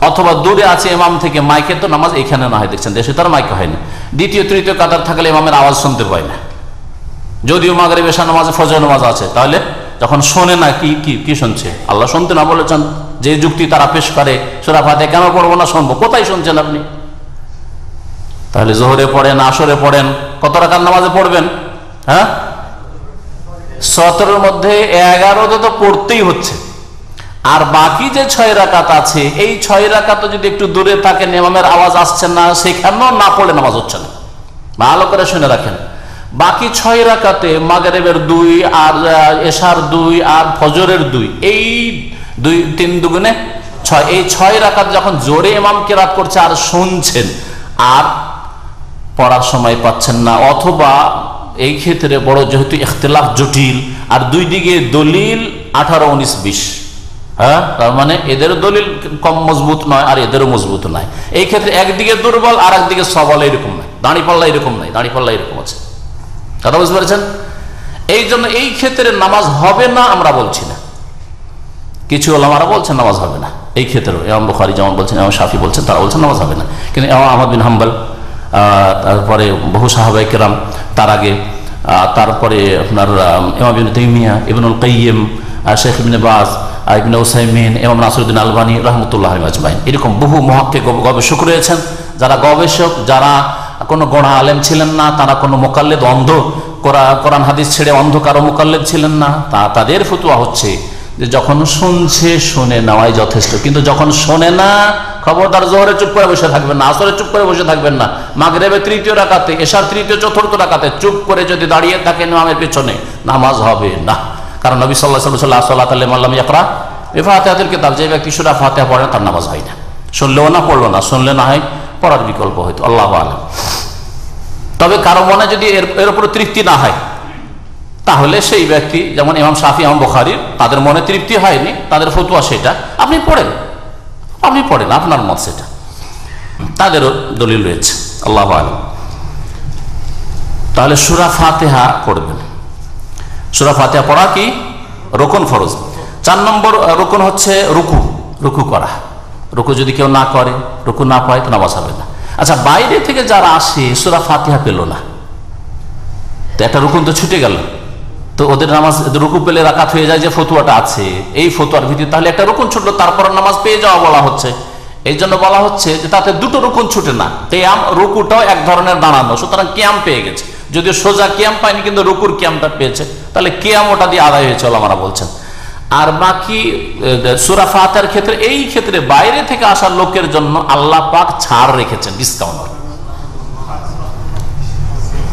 অথবা দূরে আছে ইমাম থেকে, মাইকে তো নামাজ এখানে না হয়, দেখছেন দেশে তার মাইকে হয় না। দ্বিতীয় তৃতীয় কাতার থাকলে ইমামের আওয়াজ শুনতে পায় না, যদিও মাগরিব এশা নামাজে ফজর নামাজ আছে, তাহলে যখন শোনে না, কি কি কি শুনছে? আল্লাহ শুনতে না বলেছেন, যে যুক্তি তারা পেশ করে সূরা ফাতিহা কেন পড়বো না, শুনবো, কোথায় শুনছেন আপনি? তাহলে জোহরে পড়েন, আসরে পড়েন, কত রাকাত নামাজে পড়বেন? হ্যাঁ, 17-র মধ্যে 11 তো পড়তেই হচ্ছে, আর বাকি যে 6 রাকাত আছে, এই 6 রাকাত যদি একটু দূরে থাকেন, ইমামের আওয়াজ আসছে না, সেখানেও না পড়ে নামাজ হচ্ছে না। ভালো করে শুনে রাখেন, বাকি 6 রাকাতে মাগরিবের 2 আর এশার 2 আর ফজরের 2, এই 2 3 দুগুণে 6, এই 6 রাকাত যখন জোরে ইমাম কিরাত করছে আর শুনছেন, আর পড়ার সময় পাচ্ছেন না, অথবা এই ক্ষেত্রে বড় যেহেতু ইখতিলাফ জটিল, আর 2 দিকে দলিল 18, 19, 20, হ্যাঁ, তার মানে এদের দলিল কম মজবুত নয় আর এদেরও মজবুত নয়। এই ক্ষেত্রে একদিকে দুর্বল আর একদিকে সবল, এরকম নয়, দাঁড়িপাল্লা এরকম নয়, দাঁড়িপাল্লা এরকম আছে। কথা বুঝতে পেরেছেন? এই জন্য এই ক্ষেত্রে নামাজ হবে না আমরা বলছি না, কিছু ওলামারা বলছেন নামাজ হবে না এই ক্ষেত্রে। ইমাম বুখারী যেমন বলছেন, ইমাম শাফি বলছেন, তারা বলছেন নামাজ হবে না, কিন্তু ইমাম আহমদ বিন হাম্বল, তারপরে বহু সাহাবায়ে কেরাম তার আগে, তারপরে আপনার ইমাম ইবনে তাইমিয়া, ইবনুল কাইয়িম, শেখ ইবনে বাজ, ইবনে উসাইমিন, ইমাম নাসিরউদ্দিন আলবানী রাহমাতুল্লাহ আলাইহি আজমাইন, এরকম বহু মুহাক্কিক গবেষক রয়েছেন যারা গবেষক, যারা কোনো গোঁড়া আলেম ছিলেন না, তারা কোনো মুকাল্লিদ, অন্ধ কোরআন হাদিস ছেড়ে অন্ধ কারো মুকাল্লিদ ছিলেন না। তাদের ফতোয়া হচ্ছে যে যখন শুনছে শুনে নেওয়াই যথেষ্ট, কিন্তু যখন শোনে না খবরদার জোহরে চুপ করে বসে থাকবেন না, আসরে চুপ করে বসে থাকবেন না, মাগরিবে তৃতীয় রাকাতে, এশার তৃতীয় চতুর্থ রাকাতে চুপ করে যদি দাঁড়িয়ে থাকেন ইমামের পেছনে, নামাজ হবে না। কারণ নবী সাল্লাল্লাহু আলাইহি ওয়াসাল্লাম সাল্লাল্লাহু আলাইহি ওয়াসাল্লাম ইয়াকরা বিফাতিহাতিল কিতাব, যে ব্যক্তি সূরা ফাতিহা পড়ে তার নামাজ হয় না। শুনলেও না, পড়লো না, শুনলে না হয় পড়ার বিকল্প হয়তো, আল্লাহু আলাম। তবে কারো মনে যদি এর উপর তৃপ্তি না হয়, তাহলে সেই ব্যক্তি, যেমন ইমাম শাফি, ইমাম বুখারী, তাদের মনে তৃপ্তি হয়নি, তাদের ফতোয়া সেটা, আপনি পড়েন, আপনার মত সেটা, তাদেরও দলিল রয়েছে, আল্লাহু আলাম। তাহলে সূরা ফাতিহা পড়বেন। সূরা ফাতিহা পড়া কি রুকুন, ফরজ। 4 নম্বর রুকুন হচ্ছে রুকু করা। রুকু যদি কেউ না করে, রুকু না পায়, তো নামাজ হবে না। আচ্ছা, বাইরে থেকে যারা আসে সূরা ফাতিহা পেল না, তো একটা রুকুন তো ছুটে গেল, তো ওদের নামাজ রুকু পেলে রাকাত হয়ে যায়, যে ফতোয়াটা আছে এই ফতোয়ার ভিত্তিতে, তাহলে একটা রুকুন ছুটলো, তারপর নামাজ পেয়ে যাওয়া বলা হচ্ছে। এই জন্য বলা হচ্ছে যে তাতে দুটো রুকুন ছুটে না, কিয়াম, রুকুটাও এক ধরনের দাঁড়ানো, সুতরাং কিয়াম পেয়ে গেছে। যদিও সোজা কিয়াম পায়নি, কিন্তু রুকুর কিয়ামটা পেয়েছে, তাহলে কিয়াম ওটা দিয়ে আদায় হয়েছে, ওলামারা বলছেন। আর বাকি সূরা ফাতিহার ক্ষেত্রে, এই ক্ষেত্রে বাইরে থেকে আসা লোকের জন্য আল্লাহ পাক ছাড় রেখেছেন, ডিসকাউন্ট,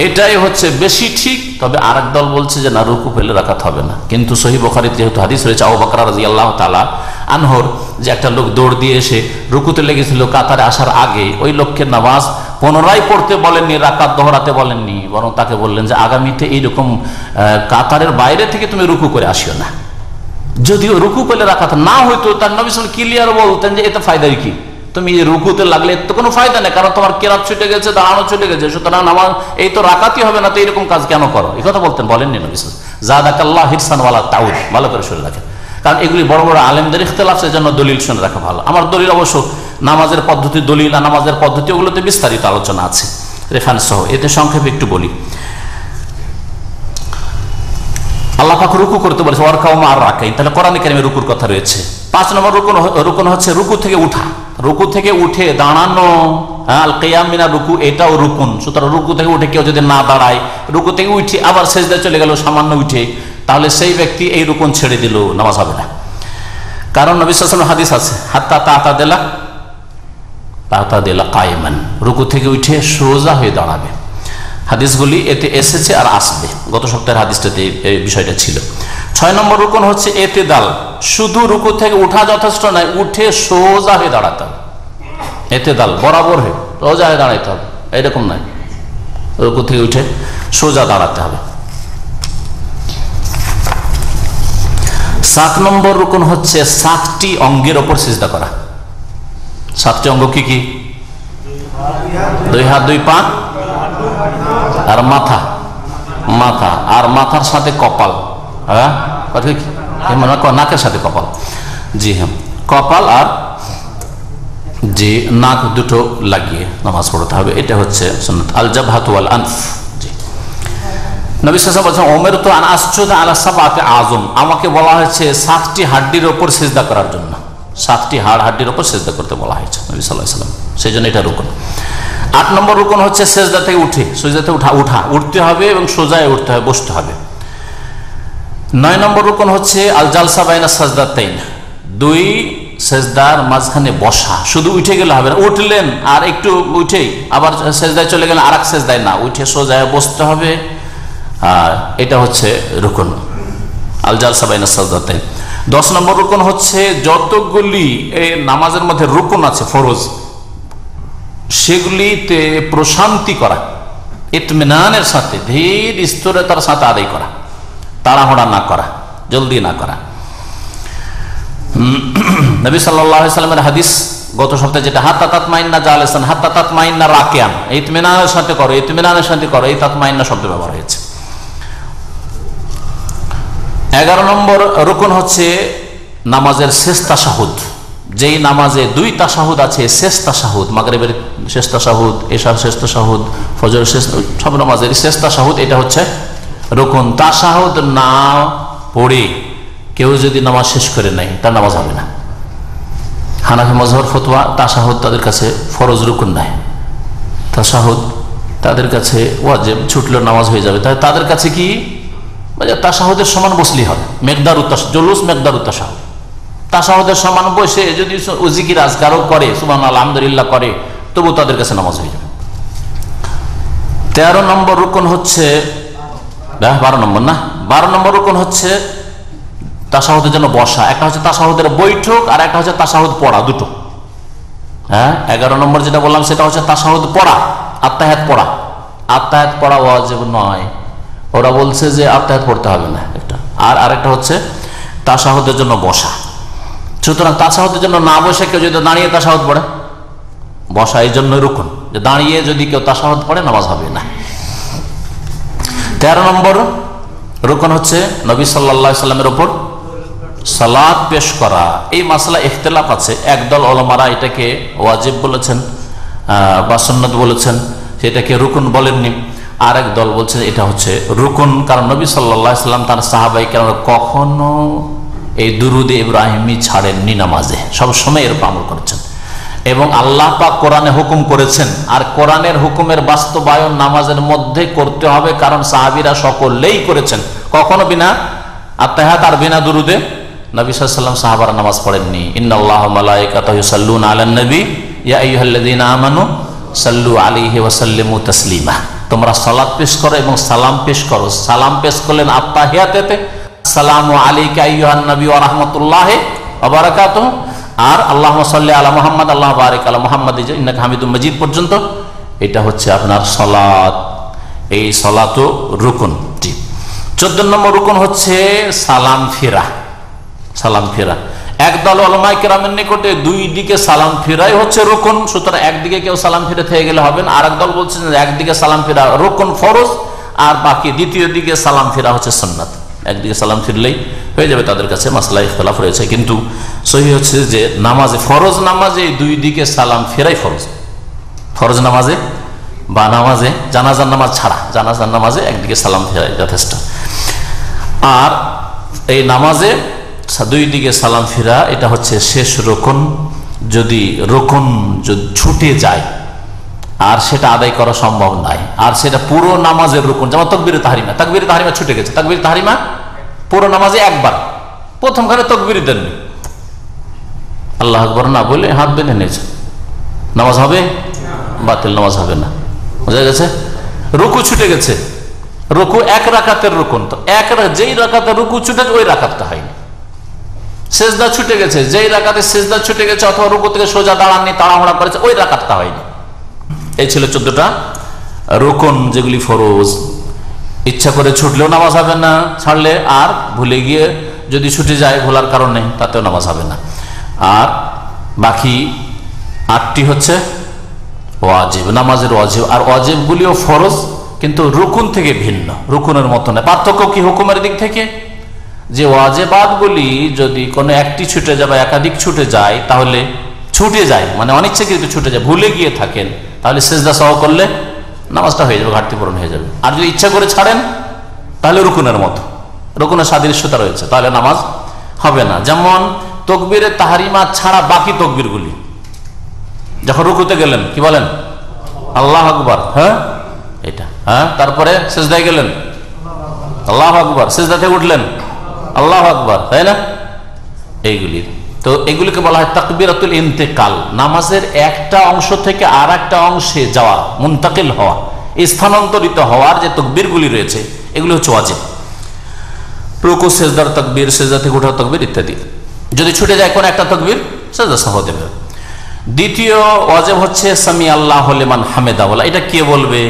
এটাই হচ্ছে বেশি ঠিক। তবে আরেক দল বলছে যে না, রুকু পেলে রাকাত হবে না। কিন্তু সহিহ বুখারীতে যেহেতু হাদিস রয়েছে আবু বকর রাদিয়াল্লাহু তাআলা আনহুর, যে একটা লোক দৌড় দিয়ে এসে রুকুতে লেগেছিল কাতারে আসার আগে, ওই লোককে নামাজ পুনরায় পড়তে বলেননি, রাকাত দোহরাতে বলেননি, বরং তাকে বললেন যে আগামীতে এইরকম কাতারের বাইরে থেকে তুমি রুকু করে আসিও না। যদিও রুকু পেলে রাকাত না হইতো, তার নবী সাল্লাল্লাহু আলাইহি ওয়াসাল্লাম ক্লিয়ার বলতেন যে এতে ফায়দা কি, তুমি রুকুতে লাগলে তো কোনো ফায়দা নেই, কারণ তোমার কেরাত ছুটে গেছে, দাঁড়ানো ছুটে গেছে, সুতরাং আমার এই তো রাকাতই হবে না, তো এরকম কাজ কেন করো, এই কথা বলেননি নবী সাল্লাল্লাহু আলাইহি ওয়াসাল্লাম। জাদাকাল্লাহ হিরসান ওয়ালা তাউদ, ভালো করে শুনে রাখেন, কারণ এগুলি বড় বড় আলেমদের ইখতিলাফ, সেজন্য দলিল শুনে রাখা ভালো। আমার দলিল অবশ্য নামাজের পদ্ধতি, দলিল আর নামাজের পদ্ধতি, ওগুলোতে বিস্তারিত আলোচনা আছে রেফারেন্স সহ, এতে সংক্ষেপে একটু বলি। আল্লাহ পাক রুকু করতে বলেছে, ওয়ারকাউ মা'আর রাকিঈন, তাহলে কোরআনে কারিমে রুকুর কথা রয়েছে। 5 নম্বর রুকুন হচ্ছে রুকু থেকে উঠা, রুকু থেকে উঠে দাঁড়ানো, আল কিয়াম মিনার রুকু, এটাও রুকুন। সুতরাং রুকু থেকে উঠে কেউ যদি না দাঁড়ায়, রুকু থেকে উঠে আবার সেজদায় চলে গেল সামান্য উঠে, তাহলে সেই ব্যক্তি এই রুকুন ছেড়ে দিল, নামাজ হবে না। কারণ নবী সাল্লাল্লাহু আলাইহি ওয়াসাল্লাম হাদিস আছে, হাত্তা তা'তাদিলা কায়মান, রুকু থেকে উঠে সোজা হয়ে দাঁড়াবে। হাদিসগুলি এতে এসেছে আর আসবে, গত সপ্তাহের হাদিসটাতে এই বিষয়টা ছিল। 6 নম্বর রুকুন হচ্ছে এতেদাল, শুধু রুকু থেকে উঠা যথেষ্ট নয়, উঠে সোজা হয়ে দাঁড়াতে হবে। এতেদাল, বরাবর হয়ে সোজা হয়ে দাঁড়াইতে হবে, এরকম নয়, রুকু থেকে উঠে সোজা দাঁড়াতে হবে। 7 নম্বর রুকুন হচ্ছে 7টি অঙ্গের ওপর সিজদা করা। 7টি অঙ্গ কি কি? 2 হাত 2 পা আর মাথা, আর মাথার সাথে কপাল, হ্যাঁ নাকের সাথে কপাল, জি হ্যাঁ, কপাল আর জি নাক দুটো লাগিয়ে নামাজ পড়তে হবে, এটা হচ্ছে সুন্নাত। আল জাবহাতু ওয়াল আনফ, জি। নবী সাল্লাল্লাহু আলাইহি ওয়াসাল্লাম উমিরতু আন আসজুদা আলা সাবআতি আযম, আমাকে বলা হয়েছে 7টি হাড্ডির উপর সিজদা করার জন্য, 7টি হাড্ডির উপর সিজদা করতে বলা হয়েছে নবী সাল্লাল্লাহু আলাইহি ওয়াসাল্লাম, সেজন্য এটা রুকুন। 8 নম্বর রুকুন হচ্ছে সেজদা থেকে উঠে, সেজদাতে উঠতে হবে এবং সোজায় উঠতে হবে, বসতে হবে। 9 নম্বর রুকুন হচ্ছে আল জালসা বাইনা সাজদাতাইন, 2 সেজদার মাঝখানে বসা। শুধু উঠে গেলে হবে না, উঠলেন আর একটু উঠেই আবার সেজদায় চলে গেলেন, আরেক সেজদায় না, উঠে সোজায় বসতে হবে, আর এটা হচ্ছে রুকুন, আল জালসা বাইনা সাজদাতাইন। 10 নম্বর রুকুন হচ্ছে যতগুলি এই নামাজের মধ্যে রুকুন আছে ফরজ, সেগুলিতে প্রশান্তি করা, ইতমিনানের সাথে, ধীর স্থিরতার সাথে আদায় করা, তাড়াহুড়া না করা, জলদি না করা। নবী সাল্লাল্লাহু আলাইহি ওয়াসাল্লামের হাদিস গত সপ্তাহে যেটা, হাত্তা তাতমাইন্না জালিসান হাত্তা তাতমাইন্না রাকিয়ান, ইতমিনানের সাথে করো, ইতমিনানের সাথে করো, এই তাতমাইন্না শব্দ ব্যবহার হয়েছে। 11 নম্বর রুকুন হচ্ছে নামাজের শেষ তাশাহুদ, যেই নামাজে 2 তাশাহুদ আছে, শেষ তাশাহুদ, মাগরিবের শেষ তাশাহুদ, এশার শেষ তাশাহুদ, ফজরের শেষ, সব নামাজের শেষ তাশাহুদ, এটা হচ্ছে রুকুন। তাশাহুদ না পড়ে কেউ যদি নামাজ শেষ করে নেয় তার নামাজ হবে না। হানাফি মাযহাবের ফতোয়া, তাশাহুদ তাদের কাছে ফরজ, রুকুন নাই। তাশাহুদ তাদের কাছে ওয়াজিব, ছুটলেও নামাজ হয়ে যাবে। তাই তাদের কাছে কি তাশাহুদের সমান বসলেই হবে। মেকদারুত জুলুস মেকদারুত তাশাহুদ, তাশাহুদের সমান বসে যদি জিকির আজকারও করে, সুবহানাল্লাহ আলহামদুলিল্লাহ করে, তবু তাদের কাছে নামাজ হয়ে যাবে। 13 নম্বর রুকন হচ্ছে 12 নম্বর না, 12 নম্বর রুকন হচ্ছে তাশাহুদের জন্য বসা। একটা হচ্ছে তাশাহুদের বৈঠক, আর একটা হচ্ছে তাশাহুদ পড়া, দুটো। হ্যাঁ, 11 নম্বর যেটা বললাম সেটা হচ্ছে তাশাহুদ পড়া, আত্তাহিয়াত পড়া। আত্তাহিয়াত পড়া ওয়াজিব নয়, ওরা বলছে যে আত্তাহিয়াত পড়তে হবে না একটা। আর আরেকটা হচ্ছে তাশাহুদের জন্য বসা। সুতরাং তাশাহুদের জন্য না বসে কেউ যদি দাঁড়িয়ে তাশাহুদ পড়ে, বসা এই জন্য রুকুন, যে দাঁড়িয়ে যদি কেউ তাশাহুদ পড়ে নামাজ হবে না। 13 নম্বর রুকুন হচ্ছে নবী সাল্লাল্লাহু আলাইহি সাল্লামের উপর সালাত পেশ করা। এই মাসলা ইখতিলাফ আছে, একদল উলামারা এটাকে ওয়াজিব বলেছেন বা সুন্নাত বলেছেন, সেটাকে রুকুন বলেননি। আরেক দল বলছেন এটা হচ্ছে রুকুন, কারণ নবী সাল্লাল্লাহু আলাইহি সাল্লাম তার সাহাবায়ে কেরাম কখনো এই দুরুদে ইব্রাহিমি ছাড়েননি নামাজে, সব সময় এর আমল করেছেন। এবং আল্লাহ পাক কোরআনে হুকুম করেছেন, আর কোরআনের হুকুমের বাস্তবায়ন নামাজের মধ্যে করতে হবে, কারণ সাহাবীরা সকলেই করেছেন। কখনো বিনা আত্তাহিয়াত আর বিনা দুরুদে নবী সাল্লাল্লাহু আলাইহি ওয়াসাল্লাম সাহাবারা নামাজ পড়েননি। ইন্নাল্লাহা ওয়া মালাইকাতাহু ইউসাল্লুনা আলান নবী ইয়া আইয়ুহাল্লাযীনা আমানু সাল্লু আলাইহি ওয়া সাল্লিমু তাসলিমা। তোমরা সালাত পেশ করো এবং সালাম পেশ করো। সালাম পেশ করলেন আত্তাহিয়াতে, আসসালামু আলাইকা আইয়ুহান নবী ওয়া রাহমাতুল্লাহি ওয়া বারাকাতুহু, আর আল্লাহুম্মা সাল্লি আলা মুহাম্মাদ আল্লাহু বারিক আলা মুহাম্মাদ ইন্নাকা হামিদুম মাজিদ পর্যন্ত। এটা হচ্ছে আপনার সালাত, এই সালাতও রুকুন। 14 নম্বর রুকুন হচ্ছে সালাম ফেরা। সালাম ফেরা একদল উলামায়ে কেরামের নিকটে 2 দিকে সালাম ফেরাই হচ্ছে রুকুন। সুতরাং একদিকে কেউ সালাম ফিরে থেকে গেলে হবে না। আরেক দল বলছেন যে একদিকে সালাম ফেরা রুকুন ফরজ, আর বাকি দ্বিতীয় দিকে সালাম ফেরা হচ্ছে সুন্নাত। একদিকে সালাম ফিরলেই হয়ে যাবে। তাদের কাছে মাসলা ইখতিলাফ রয়েছে, কিন্তু সহিহ হচ্ছে যে নামাজে, ফরজ নামাজে 2 দিকে সালাম ফেরাই ফরজ। ফরজ নামাজে বা নামাজে, জানাজার নামাজ ছাড়া, জানাজার নামাজে একদিকে সালাম ফেরাই যথেষ্ট। আর এই নামাজে 2 দিকে সালাম ফেরা এটা হচ্ছে শেষ রুকুন। যদি রুকুন ছুটে যায় আর সেটা আদায় করা সম্ভব নয়, আর সেটা পুরো নামাজের রুকুন, যেমন তাকবীরে তাহরিমা, তাকবীরে তাহরিমা ছুটে গেছে, তাকবীরে তাহরিমা পুরো নামাজে একবার, প্রথমখানে তাকবীর দেননি, আল্লাহু আকবার না বলে হাত বেঁধে নিয়েছে, নামাজ হবে? বাতিল, নামাজ হবে না। বোঝা গেছে? রুকু ছুটে গেছে, রুকু 1 রাকাতের রুকুন, তো যেই রাকাতে রুকু ছুটে ওই রাকাতটা হয়নি। সেজদা ছুটে গেছে, যেই রাকাতে সেজদা ছুটে গেছে অথবা রুকু থেকে সোজা দাঁড়াননি, তাড়াহুড়া করেছে, ওই রাকাতটা হয়নি। এই ছিল 14টা রুকুন যেগুলি ফরজ। ইচ্ছা করে ছুটলেও নামাজ হবে না, ছাড়লে, আর ভুলে গিয়ে যদি ছুটে যায় ভোলার কারণে, তাতেও নামাজ হবে না। আর বাকি 8টি হচ্ছে ওয়াজিব, নামাজের ওয়াজিব। আর ওয়াজিবগুলিও ফরজ, কিন্তু রুকুন থেকে ভিন্ন, রুকুনের মতো না। পার্থক্য কি হুকুমের দিক থেকে? যে ওয়াজিবাতগুলি যদি কোনো একটি ছুটে যায় বা একাধিক ছুটে যায়, তাহলে ছুটে যায় মানে অনিচ্ছাকৃত ছুটে যায়, ভুলে গিয়ে থাকেন, তাহলে সিজদা সহ করলে নামাজটা হয়ে যাবে, ঘাটতি পূরণ হয়ে যাবে। আর যদি ইচ্ছা করে ছাড়েন তাহলে রুকুনের মতো, রুকুনের সাদৃশ্যতা রয়েছে, তাহলে নামাজ হবে না। যেমন তাকবীরে তাহরিমা ছাড়া বাকি তাকবীরগুলি, যখন রুকুতে গেলেন কি বলেন? আল্লাহু আকবার, হ্যাঁ এটা, হ্যাঁ, তারপরে সিজদায় গেলেন আল্লাহু আকবার, সিজদা থেকে উঠলেন আল্লাহু আকবার, তাই না? এইগুলি, তো এগুলিকে বলা হয় তাকবীরাতুল ইন্তেকাল। নামাজের একটা অংশ থেকে আর একটা অংশে যাওয়া, মুনতাকিল হওয়া, স্থানান্তরিত হওয়ার যে তাকবীরগুলি রয়েছে এগুলি হচ্ছে ওয়াজিব। রুকু সিজদার তাকবীর, সিজদা থেকে ওঠার তাকবীর ইত্যাদি। যদি ছুটে যায় কোন একটা তাকবীর, সিজদা সহ দেবে। দ্বিতীয় ওয়াজিব হচ্ছে সামি আল্লাহু লিমান হামিদা বলা। এটা কে বলবে?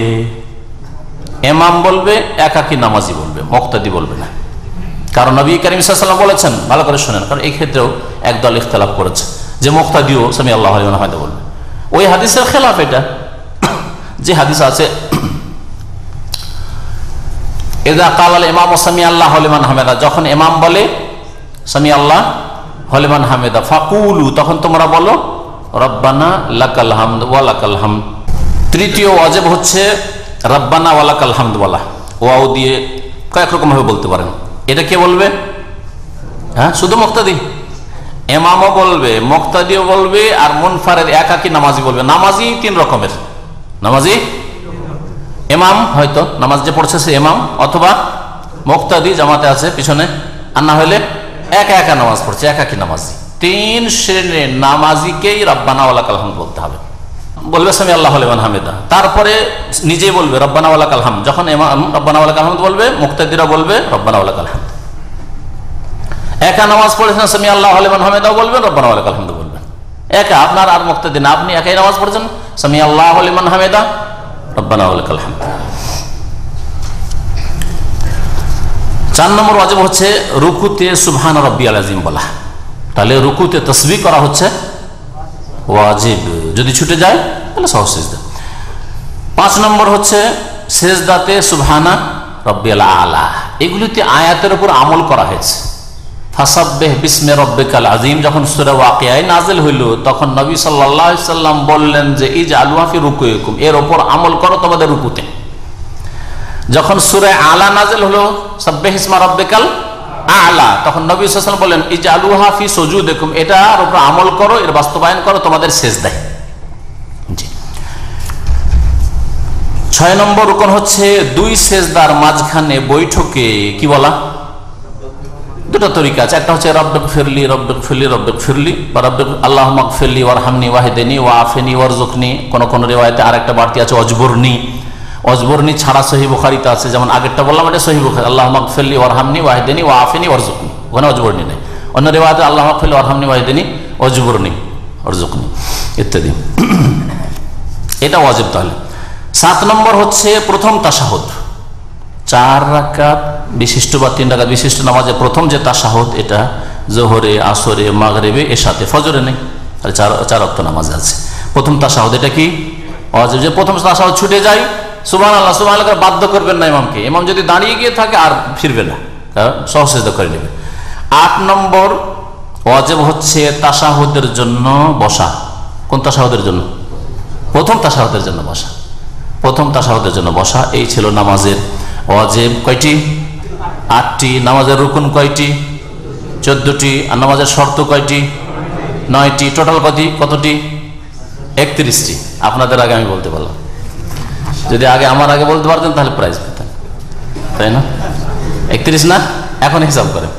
ইমাম বলবে, একাকী নামাজি বলবে, মুক্তাদি বলবে না। কারণ নবী করিম সাল্লাল্লাহু আলাইহি ওয়াসাল্লাম বলেছেন, ভালো করে শুনেন, কারণ এই ক্ষেত্রেও একদল ইখতিলাফ করেছে যে মুক্তাদিও সামি আল্লাহু লিমান হামিদা বলবে। ওই হাদিসের খেলাফ এটা, যে হাদিস আছে ইযা ক্বালাল ইমামু সামি আল্লাহু লিমান হামিদা, যখন ইমাম বলে সামি আল্লাহ লিমান হামিদা ফাকুলু, তখন তোমরা বলো রব্বানা লাকাল হামদ ওয়া লাকাল হামদ। তৃতীয় ওয়াজিব হচ্ছে রব্বানা ওয়া লাকাল হামদ বলা। ওয়াও দিয়ে কয়েক রকম ভাবে বলতে পারেন। এটা কে বলবে? হ্যাঁ, শুধু মুক্তাদি? ইমামও বলবে, মুক্তাদিও বলবে, আর মুনফারিদ একাকী নামাজি বলবে। নামাজি তিন রকমের, নামাজি ইমাম, হয়তো নামাজ যে পড়ছে সে ইমাম, অথবা মুক্তাদি জামাতে আছে পিছনে, আর না হলে একা একা নামাজ পড়ছে, একাকী নামাজি। তিন শ্রেণীর নামাজিকেই রব্বানা ওয়া লাকাল হামদ বলতে হবে। বলবে সামি আল্লাহু লিমান হামিদা, তারপরে নিজেই বলবে রব্বানা ওয়া লাকাল হামদ। যখন ইমাম রব্বানা ওয়া লাকাল হামদ বলবে, মুক্তাদিরা বলবে রব্বানা ওয়া লাকাল হামদ। একা নামাজ পড়েছেন, সামি আল্লাহু লিমান হামিদাও বলবেন, রব্বানা ওয়া লাকাল হামদ বলবেন। একা, আপনার আর মুক্তাদি না, আপনি একাই নামাজ পড়েছেন, সামি আল্লাহু লিমান হামিদা, রব্বানা ওয়া লাকাল হামদ। 4 নম্বর ওয়াজিব হচ্ছে রুকুতে সুবহান রাব্বিয়াল আযীম বলা। তাহলে রুকুতে তাসবিহ করা হচ্ছে ওয়াজিব, যদি ছুটে যায় তাহলে সহজ সিজদা। 5 নম্বর হচ্ছে সিজদাতে সুবহানা রাব্বিয়াল আলা। এগুলিতে আয়াতের উপর আমল করা হয়েছে। ফাসাব্বিহ বিসমি রাব্বিকাল আযীম যখন সূরা ওয়াকিয়ায় নাযিল হইল, তখন নবী সাল্লাল্লাহু আলাইহি সাল্লাম বললেন যে ইজআলুহা ফি রুকুইকুম, এর উপর আমল করো তোমাদের রুকুতে। যখন সূরা আলা নাযিল হলো, সাব্বিহ ইসমা রাব্বিকাল আলা, তখন নবী সাল্লাল্লাহু আলাইহি ওয়াসাল্লাম বললেন ইজআলুহা ফি সুজুদিকুম, এটার উপর আমল করো, এর বাস্তবায়ন করো তোমাদের সিজদায়। জি। 6 নম্বর রুকন হচ্ছে 2 সিজদার মাঝখানে বৈঠকে কি বলা? দুটো তরিকা আছে। একটা হচ্ছে রব্বিক ফিরলি রব্বিক ফিরলি রব্বিক ফিরলি, বা রব্বিক আল্লাহুম্মা গফিরলি ওয়ারহামনি ওয়াহদিনি ওয়াআফিনি ওয়ারযুকনি। কোন কোন রিওয়ায়াতে আরেকটা বাড়তি আছে অজবরনি। অজবরনি ছাড়া সহিহ বুখারীতে আছে, যেমন আগেরটা বললাম এটা সহিহ বুখারী, আল্লাহুম্মা গফিরলি ওয়ারহামনি ওয়াহদিনি ওয়াআফিনি ওয়ারযুকনি, ওখানে অজবরনি নেই। অন্য রিওয়ায়াতে আল্লাহুম্মা গফিরলি ওয়ারহামনি ওয়াহদিনি অজবরনি ওয়ারযুকনি ইত্যাদি। এটা ওয়াজিব। তাহলে 7 নম্বর হচ্ছে প্রথম তাশাহুদ। 4 রাকাত বিশিষ্ট বা 3 রাকাত বিশিষ্ট নামাজে প্রথম যে তাশাহুদ, এটা জোহরে, আসরে, মাগরিবে, এশাতে, ফজরে নেই। তাহলে 4 ওয়াক্ত নামাজ আছে। প্রথম তাশাহুদ এটা কি ওয়াজিব। যে প্রথম তাশাহুদ ছুটে যায়, সুবহানাল্লাহ সুবহানাল্লাহ বাধ্য করবেন না ইমামকে। ইমাম যদি দাঁড়িয়ে গিয়ে থাকে আর ফিরবে না, সহজ সিজদা করে নেবে। 8 নম্বর ওয়াজিব হচ্ছে তাশাহুদের জন্য বসা। কোন তাশাহুদের জন্য? প্রথম তাশাহুদের জন্য বসা। প্রথম তাশাহুদের জন্য বসা। এই ছিল নামাজের ওয়াজিব কয়টি? 8টি। নামাজের রুকুন কয়টি? 14টি। আর নামাজের শর্ত কয়টি? 9টি। টোটাল কতটি? 31টি। আপনাদের আগে আমি বলতে পারলাম। যদি আমার আগে বলতে পারতেন তাহলে প্রাইজ পেতেন, তাই না? 31 না? এখন হিসাব করেন।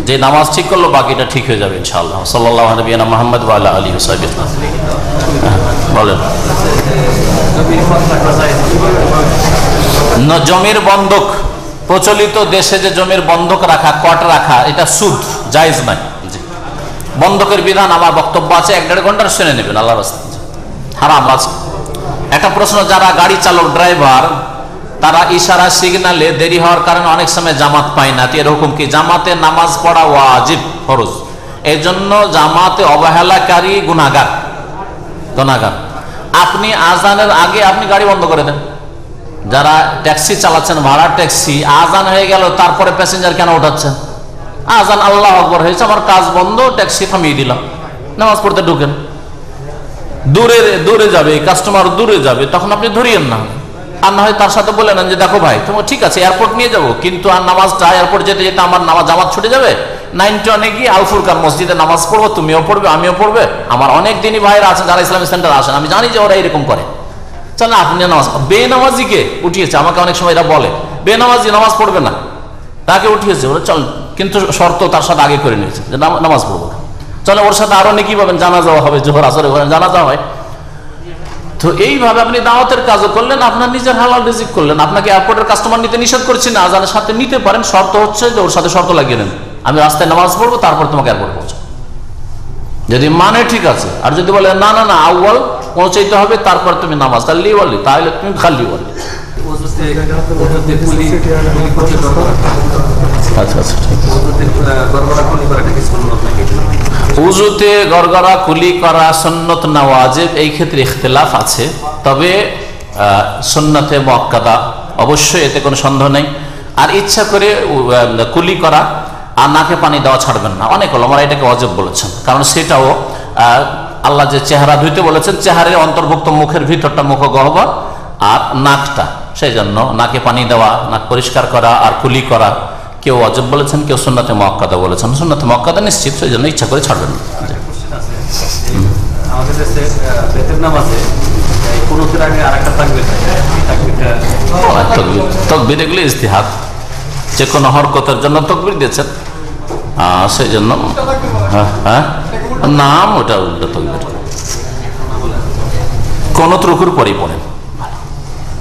যে নামাজ ঠিক করলো বাকিটা ঠিক হয়ে যাবে ইনশাআল্লাহ। সাল্লাল্লাহু আলাইহি ওয়া মুহাম্মদ ওয়া আলা আলিহি ওয়া সাহবিহি বলেন। জমির বন্ধক, প্রচলিত দেশে যে জমির বন্ধক রাখা, কট রাখা, এটা সুদ, জায়েজ নয়। বন্ধকের বিধান আমার বক্তব্য আছে, 1-1.5 ঘন্টার শুনে নেবেন, আল্লাহর রাস্তায় হারাম আছে। একটা প্রশ্ন, যারা গাড়ি চালক ড্রাইভার, তারা ইশারা সিগনালে দেরি হওয়ার কারণে অনেক সময় জামাত পায় না, এরকম কি? জামাতে নামাজ পড়া ওয়াজিব, ফরজ। এই জন্য জামাতে অবহেলাকারী গুনাহগার। আপনি আজানের আগে আপনি গাড়ি বন্ধ করে দেন। যারা ট্যাক্সি চালাচ্ছেন, ভাড়া ট্যাক্সি, আজান হয়ে গেল তারপরে প্যাসেঞ্জার কেন ওঠাচ্ছেন? আজান আল্লাহু আকবার হয়েছে, আমার কাজ বন্ধ, ট্যাক্সি থামিয়ে দিলাম, নামাজ পড়তে ঢুকেন। দূরে যাবে কাস্টমার, দূরে যাবে, তখন আপনি ধরিয়েন না। আর না হয় তার সাথে বলে নেন যে দেখো ভাই, তোমার ঠিক আছে এয়ারপোর্ট নিয়ে যাবো, কিন্তু আর নামাজটা এয়ারপোর্ট যেতে যেতে আমার নামাজ জামাত ছুটে যাবে। 9-10 গিয়ে আল ফুরকান মসজিদে নামাজ পড়বো, তুমিও পড়বে, আমিও পড়বে। আমার অনেক দিনই ভাইরা আছেন যারা ইসলামিক সেন্টার আসেন, আমি জানি যে ওরা এরকম করে। চল আপনি নামাজ, বেনামাজিকে উঠিয়েছে, আমাকে অনেক সময় এরা বলে বেনামাজি নামাজ পড়বে না, তাকে উঠিয়েছে ওরা, চল, কিন্তু শর্ত তার সাথে আগে করে নিয়েছে যে নামাজ পড়বো। চলে ওর সাথে আরো নেকি পাবেন, জানাজা হবে, জোহর আসরে জানাজা হয়। তো এইভাবে আপনি দাওয়াতের কাজও করলেন, আপনার নিজের হালাল রিজিক করলেন। আপনাকে এয়ারপোর্টের কাস্টমার নিতে নিষেধ করছি না, আজানের সাথে নিতে পারেন, শর্ত হচ্ছে যে ওর সাথে শর্ত লাগিয়ে নেন, আমি রাস্তায় নামাজ পড়বো তারপর তোমাকে এয়ারপোর্টে পৌঁছাবো। যদি মানে ঠিক আছে, আর যদি বলে না না না আউয়াল পৌঁছাইতে হবে তারপর তুমি নামাজ, তাহলে লিওয়ালি, তাহলে তুমি খালি বলি। উযুতে গড়গড়া কুলি করা সুন্নত না ওয়াজিব, এই ক্ষেত্রে ইখতিলাফ আছে। তবে সুন্নতে মুআক্কাদা অবশ্যই, এতে কোনো সন্দেহ নেই। আর ইচ্ছা করে কুলি করা আর নাকে পানি দেওয়া ছাড়বেন না। অনেক ওলামারা এটাকে ওয়াজিব বলেছেন, কারণ সেটাও আল্লাহ যে চেহারা ধুইতে বলেছেন, চেহারের অন্তর্ভুক্ত মুখের ভিতরটা মুখ গহ্বর আর নাকটা, সেই জন্য নাকে পানি দেওয়া, নাক পরিষ্কার করা আর কুলি করা কেউ ওয়াজিব বলেছেন, কেউ সুন্নাতে মুআক্কাদা বলেছেন। সুন্নাতে মুআক্কাদা নিশ্চিত, সেই জন্য ইচ্ছা করে ছাড়বেন না। আমাদের দেশে বেতের নামাজে কুনুতের আগে আরেকটা তাকবীর থাকে, তাকবীর এগুলো ইজতিহাদ, যে কোনো হরকতের জন্য তাকবীর দিয়েছেন, সেই জন্য নাম ওটা উল্টো তাকবীর। কোনত রুকুর পরেই পড়েন,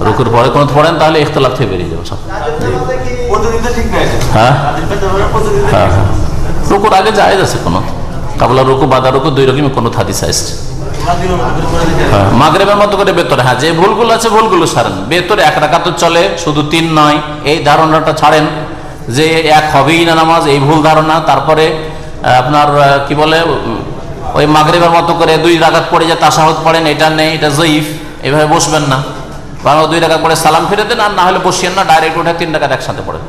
রুকুর পরে কোনত পড়েন, তাহলে ইখতিলাফ থেকে বেরিয়ে যাবে সব। হ্যাঁ হ্যাঁ হ্যাঁ, রুকুর আগে জায়েজ আছে কোনত, কাবলা রুকু বাদা রুকু দুই রকমই কোনত হাদিস আসছে। মাগরিবের মতো করে বেতরে, হ্যাঁ, যে ভুলগুলো আছে ভুলগুলো সারেন। বেতরে এক রাকাত চলে, শুধু 3 নয়, এই ধারণাটা ছাড়েন যে এক হবেই না নামাজ, এই ভুল ধারণা। তারপরে আপনার কি বলে, ওই মাগরিবের মতো করে 2 রাকাত পড়ে যে তাশাহুদ পড়েন, এটা নেই, এটা জয়ীফ, এইভাবে বসবেন না। 2 রাকাত পড়ে সালাম ফিরে দেন, আর না হলে বসিয়েন না, ডাইরেক্ট উঠে 3 রাকাত একসাথে পড়েন।